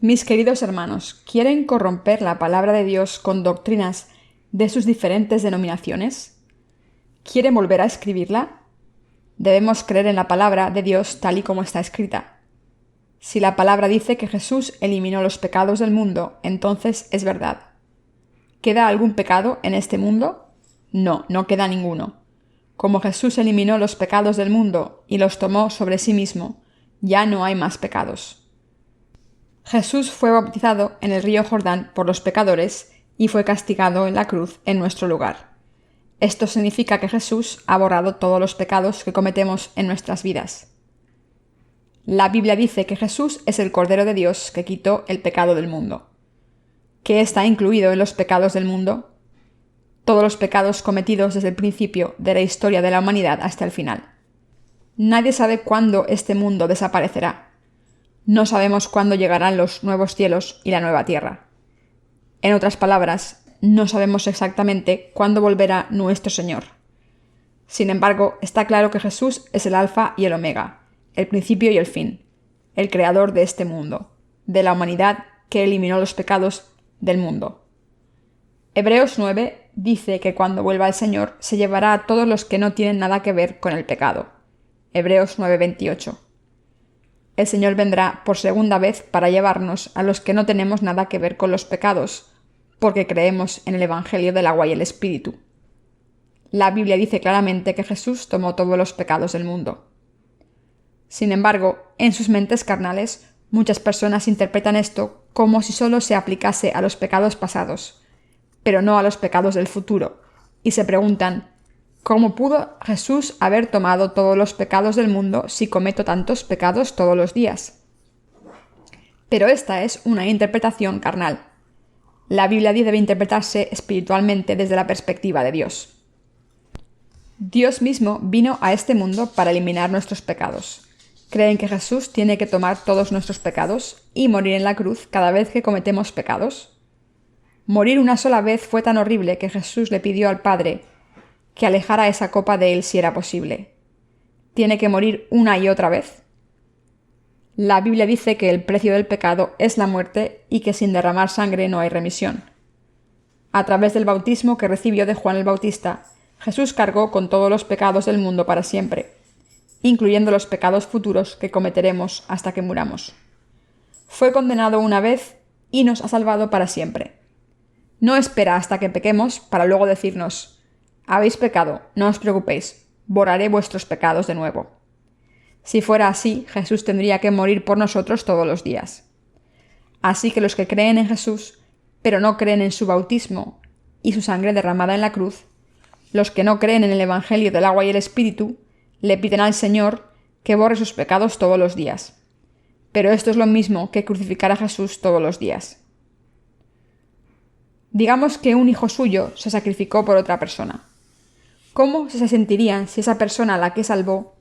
Mis queridos hermanos, ¿quieren corromper la palabra de Dios con doctrinas de sus diferentes denominaciones? ¿Quieren volver a escribirla? Debemos creer en la palabra de Dios tal y como está escrita. Si la palabra dice que Jesús eliminó los pecados del mundo, entonces es verdad. ¿Queda algún pecado en este mundo? No, no queda ninguno. Como Jesús eliminó los pecados del mundo y los tomó sobre sí mismo, ya no hay más pecados. Jesús fue bautizado en el río Jordán por los pecadores y fue castigado en la cruz en nuestro lugar. Esto significa que Jesús ha borrado todos los pecados que cometemos en nuestras vidas. La Biblia dice que Jesús es el Cordero de Dios que quitó el pecado del mundo. ¿Qué está incluido en los pecados del mundo? Todos los pecados cometidos desde el principio de la historia de la humanidad hasta el final. Nadie sabe cuándo este mundo desaparecerá. No sabemos cuándo llegarán los nuevos cielos y la nueva tierra. En otras palabras, no sabemos exactamente cuándo volverá nuestro Señor. Sin embargo, está claro que Jesús es el Alfa y el Omega, el principio y el fin, el creador de este mundo, de la humanidad que eliminó los pecados del mundo. Hebreos 9 dice que cuando vuelva el Señor se llevará a todos los que no tienen nada que ver con el pecado. Hebreos 9:28. El Señor vendrá por segunda vez para llevarnos a los que no tenemos nada que ver con los pecados, porque creemos en el Evangelio del agua y el Espíritu. La Biblia dice claramente que Jesús tomó todos los pecados del mundo. Sin embargo, en sus mentes carnales, muchas personas interpretan esto como si solo se aplicase a los pecados pasados, pero no a los pecados del futuro, y se preguntan, ¿cómo pudo Jesús haber tomado todos los pecados del mundo si cometo tantos pecados todos los días? Pero esta es una interpretación carnal. La Biblia debe interpretarse espiritualmente desde la perspectiva de Dios. Dios mismo vino a este mundo para eliminar nuestros pecados. ¿Creen que Jesús tiene que tomar todos nuestros pecados y morir en la cruz cada vez que cometemos pecados? Morir una sola vez fue tan horrible que Jesús le pidió al Padre que alejara esa copa de él si era posible. ¿Tiene que morir una y otra vez? La Biblia dice que el precio del pecado es la muerte y que sin derramar sangre no hay remisión. A través del bautismo que recibió de Juan el Bautista, Jesús cargó con todos los pecados del mundo para siempre, incluyendo los pecados futuros que cometeremos hasta que muramos. Fue condenado una vez y nos ha salvado para siempre. No espera hasta que pequemos para luego decirnos: habéis pecado, no os preocupéis, borraré vuestros pecados de nuevo. Si fuera así, Jesús tendría que morir por nosotros todos los días. Así que los que creen en Jesús, pero no creen en su bautismo y su sangre derramada en la cruz, los que no creen en el Evangelio del agua y el Espíritu, le piden al Señor que borre sus pecados todos los días. Pero esto es lo mismo que crucificar a Jesús todos los días. Digamos que un hijo suyo se sacrificó por otra persona. ¿Cómo se sentirían si esa persona a la que salvó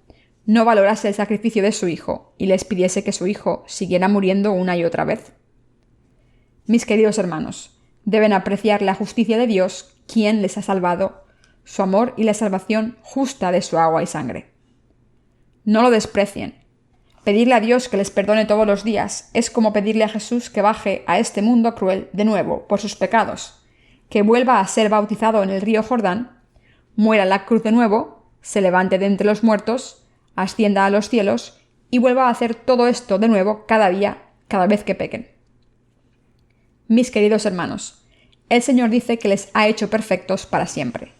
no valorase el sacrificio de su hijo y les pidiese que su hijo siguiera muriendo una y otra vez? Mis queridos hermanos, deben apreciar la justicia de Dios, quien les ha salvado, su amor y la salvación justa de su agua y sangre. No lo desprecien. Pedirle a Dios que les perdone todos los días es como pedirle a Jesús que baje a este mundo cruel de nuevo por sus pecados, que vuelva a ser bautizado en el río Jordán, muera en la cruz de nuevo, se levante de entre los muertos, ascienda a los cielos y vuelva a hacer todo esto de nuevo cada día, cada vez que pequen. Mis queridos hermanos, el Señor dice que les ha hecho perfectos para siempre.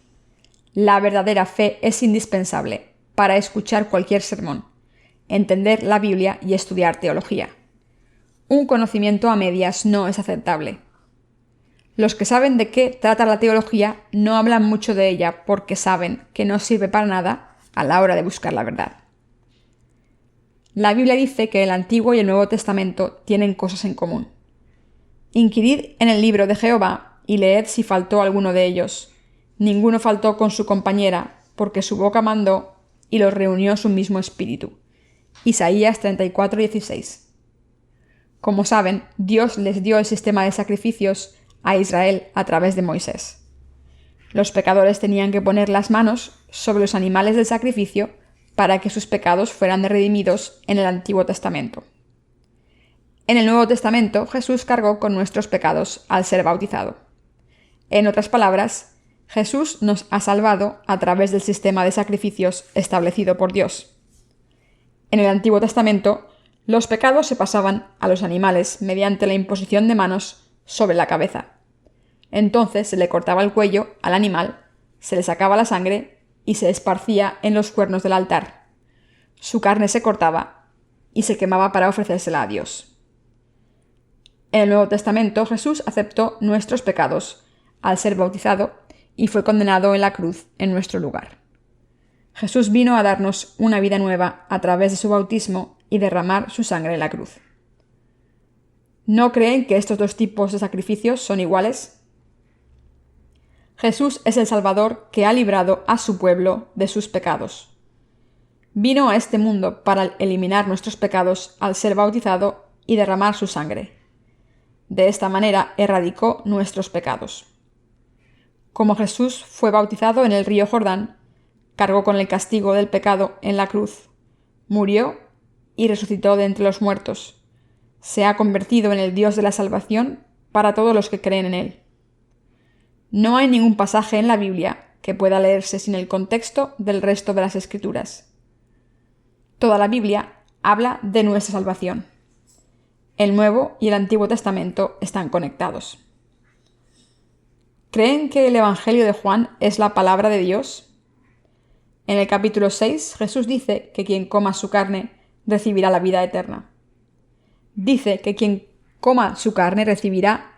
La verdadera fe es indispensable para escuchar cualquier sermón, entender la Biblia y estudiar teología. Un conocimiento a medias no es aceptable. Los que saben de qué trata la teología no hablan mucho de ella porque saben que no sirve para nada a la hora de buscar la verdad. La Biblia dice que el Antiguo y el Nuevo Testamento tienen cosas en común. Inquirid en el libro de Jehová y leed si faltó alguno de ellos. Ninguno faltó con su compañera, porque su boca mandó y los reunió su mismo espíritu. Isaías 34:16. Como saben, Dios les dio el sistema de sacrificios a Israel a través de Moisés. Los pecadores tenían que poner las manos sobre los animales del sacrificio para que sus pecados fueran redimidos en el Antiguo Testamento. En el Nuevo Testamento, Jesús cargó con nuestros pecados al ser bautizado. En otras palabras, Jesús nos ha salvado a través del sistema de sacrificios establecido por Dios. En el Antiguo Testamento, los pecados se pasaban a los animales mediante la imposición de manos sobre la cabeza. Entonces se le cortaba el cuello al animal, se le sacaba la sangre y se esparcía en los cuernos del altar. Su carne se cortaba y se quemaba para ofrecérsela a Dios. En el Nuevo Testamento, Jesús aceptó nuestros pecados al ser bautizado y fue condenado en la cruz en nuestro lugar. Jesús vino a darnos una vida nueva a través de su bautismo y derramar su sangre en la cruz. ¿No creen que estos dos tipos de sacrificios son iguales? Jesús es el Salvador que ha librado a su pueblo de sus pecados. Vino a este mundo para eliminar nuestros pecados al ser bautizado y derramar su sangre. De esta manera erradicó nuestros pecados. Como Jesús fue bautizado en el río Jordán, cargó con el castigo del pecado en la cruz, murió y resucitó de entre los muertos. Se ha convertido en el Dios de la salvación para todos los que creen en Él. No hay ningún pasaje en la Biblia que pueda leerse sin el contexto del resto de las Escrituras. Toda la Biblia habla de nuestra salvación. El Nuevo y el Antiguo Testamento están conectados. ¿Creen que el Evangelio de Juan es la palabra de Dios? En el capítulo 6, Jesús dice que quien coma su carne recibirá la vida eterna. Dice que quien coma su carne recibirá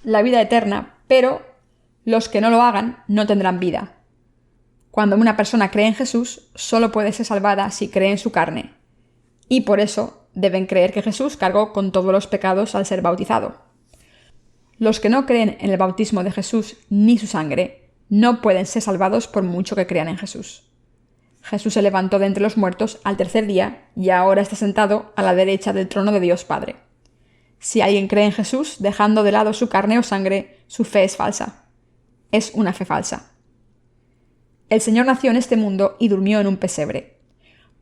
la vida eterna, pero los que no lo hagan no tendrán vida. Cuando una persona cree en Jesús, solo puede ser salvada si cree en su carne. Y por eso deben creer que Jesús cargó con todos los pecados al ser bautizado. Los que no creen en el bautismo de Jesús ni su sangre no pueden ser salvados por mucho que crean en Jesús. Jesús se levantó de entre los muertos al tercer día y ahora está sentado a la derecha del trono de Dios Padre. Si alguien cree en Jesús, dejando de lado su carne o sangre, su fe es falsa. Es una fe falsa. El Señor nació en este mundo y durmió en un pesebre.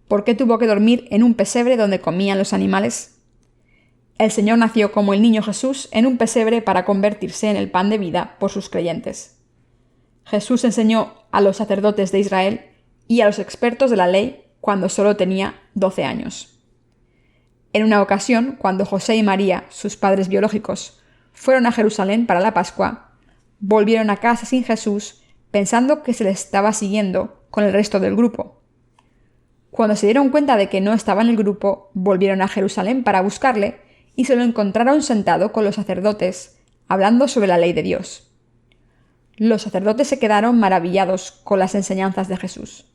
¿Por qué tuvo que dormir en un pesebre donde comían los animales? El Señor nació como el niño Jesús en un pesebre para convertirse en el pan de vida por sus creyentes. Jesús enseñó a los sacerdotes de Israel y a los expertos de la ley cuando solo tenía 12 años. En una ocasión, cuando José y María, sus padres biológicos, fueron a Jerusalén para la Pascua, volvieron a casa sin Jesús pensando que se les estaba siguiendo con el resto del grupo. Cuando se dieron cuenta de que no estaba en el grupo, volvieron a Jerusalén para buscarle y se lo encontraron sentado con los sacerdotes, hablando sobre la ley de Dios. Los sacerdotes se quedaron maravillados con las enseñanzas de Jesús.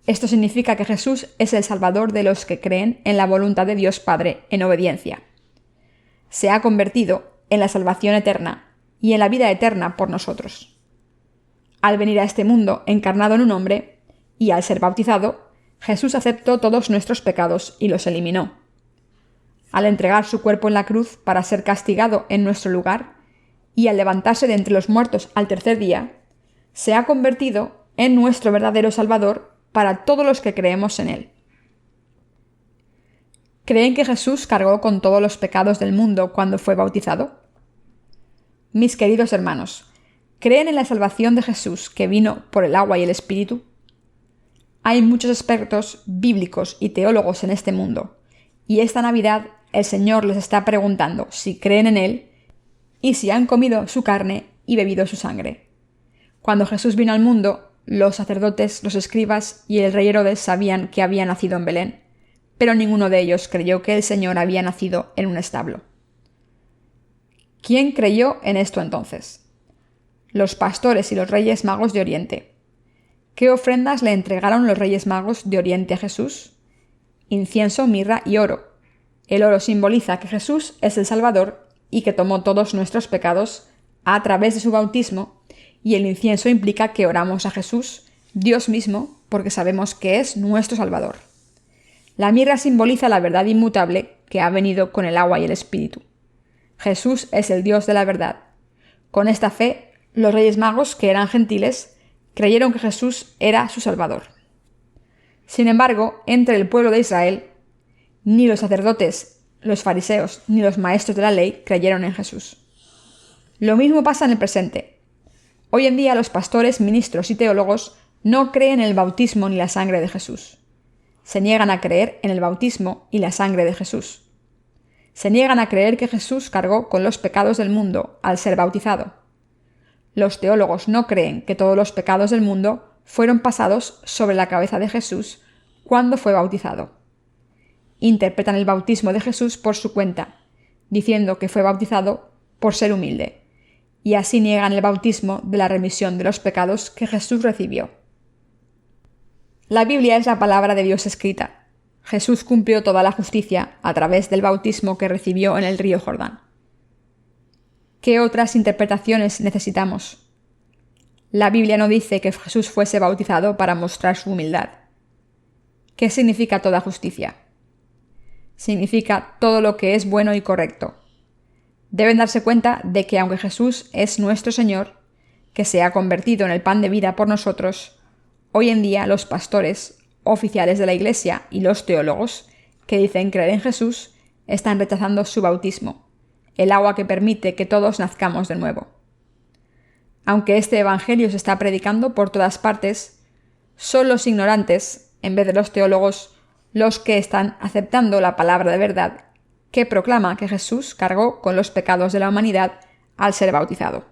Esto significa que Jesús es el Salvador de los que creen en la voluntad de Dios Padre en obediencia. Se ha convertido en la salvación eterna y en la vida eterna por nosotros. Al venir a este mundo encarnado en un hombre y al ser bautizado, Jesús aceptó todos nuestros pecados y los eliminó. Al entregar su cuerpo en la cruz para ser castigado en nuestro lugar y al levantarse de entre los muertos al tercer día, se ha convertido en nuestro verdadero Salvador para todos los que creemos en Él. ¿Creen que Jesús cargó con todos los pecados del mundo cuando fue bautizado? Mis queridos hermanos, ¿creen en la salvación de Jesús que vino por el agua y el Espíritu? Hay muchos expertos bíblicos y teólogos en este mundo, y esta Navidad el Señor les está preguntando si creen en Él y si han comido su carne y bebido su sangre. Cuando Jesús vino al mundo, los sacerdotes, los escribas y el rey Herodes sabían que había nacido en Belén, pero ninguno de ellos creyó que el Señor había nacido en un establo. ¿Quién creyó en esto entonces? Los pastores y los reyes magos de Oriente. ¿Qué ofrendas le entregaron los reyes magos de Oriente a Jesús? Incienso, mirra y oro. El oro simboliza que Jesús es el Salvador y que tomó todos nuestros pecados a través de su bautismo, y el incienso implica que oramos a Jesús, Dios mismo, porque sabemos que es nuestro Salvador. La mirra simboliza la verdad inmutable que ha venido con el agua y el Espíritu. Jesús es el Dios de la verdad. Con esta fe, los reyes magos, que eran gentiles, creyeron que Jesús era su Salvador. Sin embargo, entre el pueblo de Israel, ni los sacerdotes, los fariseos, ni los maestros de la ley creyeron en Jesús. Lo mismo pasa en el presente. Hoy en día los pastores, ministros y teólogos no creen en el bautismo ni la sangre de Jesús. Se niegan a creer en el bautismo y la sangre de Jesús. Se niegan a creer que Jesús cargó con los pecados del mundo al ser bautizado. Los teólogos no creen que todos los pecados del mundo fueron pasados sobre la cabeza de Jesús cuando fue bautizado. Interpretan el bautismo de Jesús por su cuenta, diciendo que fue bautizado por ser humilde, y así niegan el bautismo de la remisión de los pecados que Jesús recibió. La Biblia es la palabra de Dios escrita. Jesús cumplió toda la justicia a través del bautismo que recibió en el río Jordán. ¿Qué otras interpretaciones necesitamos? La Biblia no dice que Jesús fuese bautizado para mostrar su humildad. ¿Qué significa toda justicia? Significa todo lo que es bueno y correcto. Deben darse cuenta de que aunque Jesús es nuestro Señor, que se ha convertido en el pan de vida por nosotros, hoy en día los pastores, oficiales de la Iglesia y los teólogos que dicen creer en Jesús están rechazando su bautismo, el agua que permite que todos nazcamos de nuevo. Aunque este evangelio se está predicando por todas partes, son los ignorantes, en vez de los teólogos, los que están aceptando la palabra de verdad que proclama que Jesús cargó con los pecados de la humanidad al ser bautizado.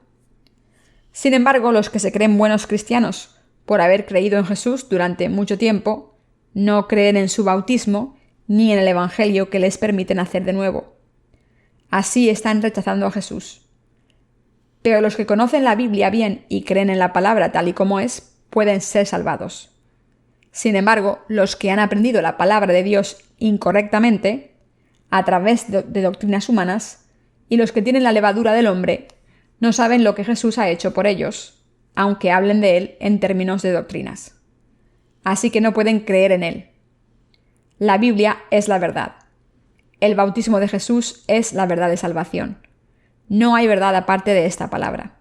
Sin embargo, los que se creen buenos cristianos por haber creído en Jesús durante mucho tiempo, no creen en su bautismo ni en el evangelio que les permite nacer de nuevo. Así están rechazando a Jesús. Pero los que conocen la Biblia bien y creen en la palabra tal y como es, pueden ser salvados. Sin embargo, los que han aprendido la palabra de Dios incorrectamente, a través de doctrinas humanas, y los que tienen la levadura del hombre, no saben lo que Jesús ha hecho por ellos, aunque hablen de él en términos de doctrinas. Así que no pueden creer en él. La Biblia es la verdad. El bautismo de Jesús es la verdad de salvación. No hay verdad aparte de esta palabra.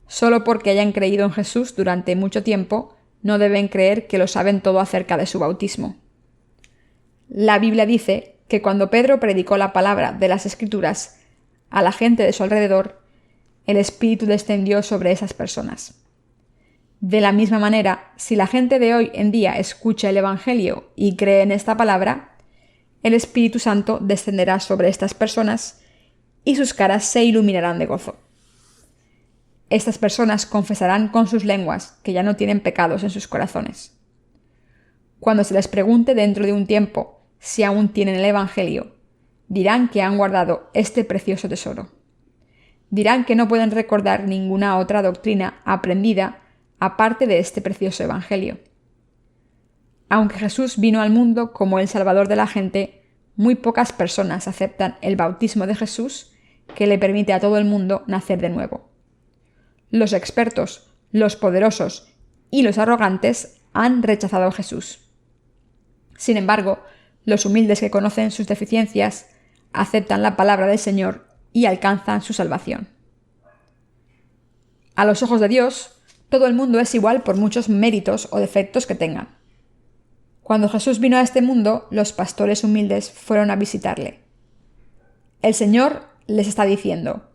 Solo porque hayan creído en Jesús durante mucho tiempo, no deben creer que lo saben todo acerca de su bautismo. La Biblia dice que cuando Pedro predicó la palabra de las Escrituras a la gente de su alrededor, el Espíritu descendió sobre esas personas. De la misma manera, si la gente de hoy en día escucha el Evangelio y cree en esta palabra, el Espíritu Santo descenderá sobre estas personas y sus caras se iluminarán de gozo. Estas personas confesarán con sus lenguas que ya no tienen pecados en sus corazones. Cuando se les pregunte dentro de un tiempo si aún tienen el Evangelio, dirán que han guardado este precioso tesoro. Dirán que no pueden recordar ninguna otra doctrina aprendida aparte de este precioso Evangelio. Aunque Jesús vino al mundo como el Salvador de la gente, muy pocas personas aceptan el bautismo de Jesús que le permite a todo el mundo nacer de nuevo. Los expertos, los poderosos y los arrogantes han rechazado a Jesús. Sin embargo, los humildes que conocen sus deficiencias aceptan la palabra del Señor y alcanzan su salvación. A los ojos de Dios, todo el mundo es igual por muchos méritos o defectos que tengan. Cuando Jesús vino a este mundo, los pastores humildes fueron a visitarle. El Señor les está diciendo: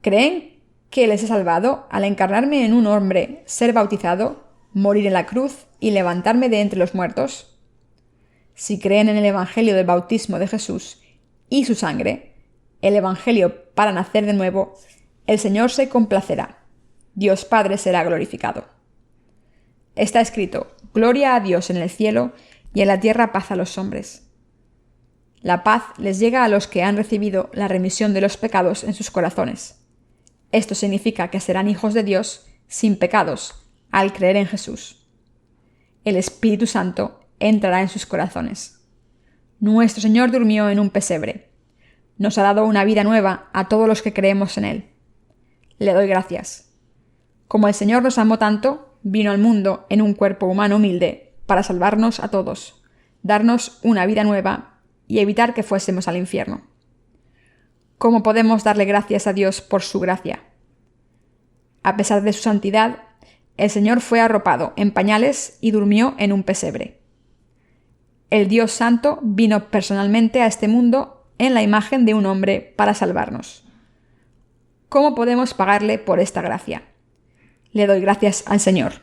¿creen que les he salvado al encarnarme en un hombre, ser bautizado, morir en la cruz y levantarme de entre los muertos? Si creen en el Evangelio del bautismo de Jesús y su sangre, el Evangelio para nacer de nuevo, el Señor se complacerá. Dios Padre será glorificado. Está escrito: gloria a Dios en el cielo y en la tierra paz a los hombres. La paz les llega a los que han recibido la remisión de los pecados en sus corazones. Esto significa que serán hijos de Dios sin pecados al creer en Jesús. El Espíritu Santo entrará en sus corazones. Nuestro Señor durmió en un pesebre. Nos ha dado una vida nueva a todos los que creemos en Él. Le doy gracias. Como el Señor nos amó tanto, vino al mundo en un cuerpo humano humilde para salvarnos a todos, darnos una vida nueva y evitar que fuésemos al infierno. ¿Cómo podemos darle gracias a Dios por su gracia? A pesar de su santidad, el Señor fue arropado en pañales y durmió en un pesebre. El Dios Santo vino personalmente a este mundo en la imagen de un hombre para salvarnos. ¿Cómo podemos pagarle por esta gracia? Le doy gracias al Señor.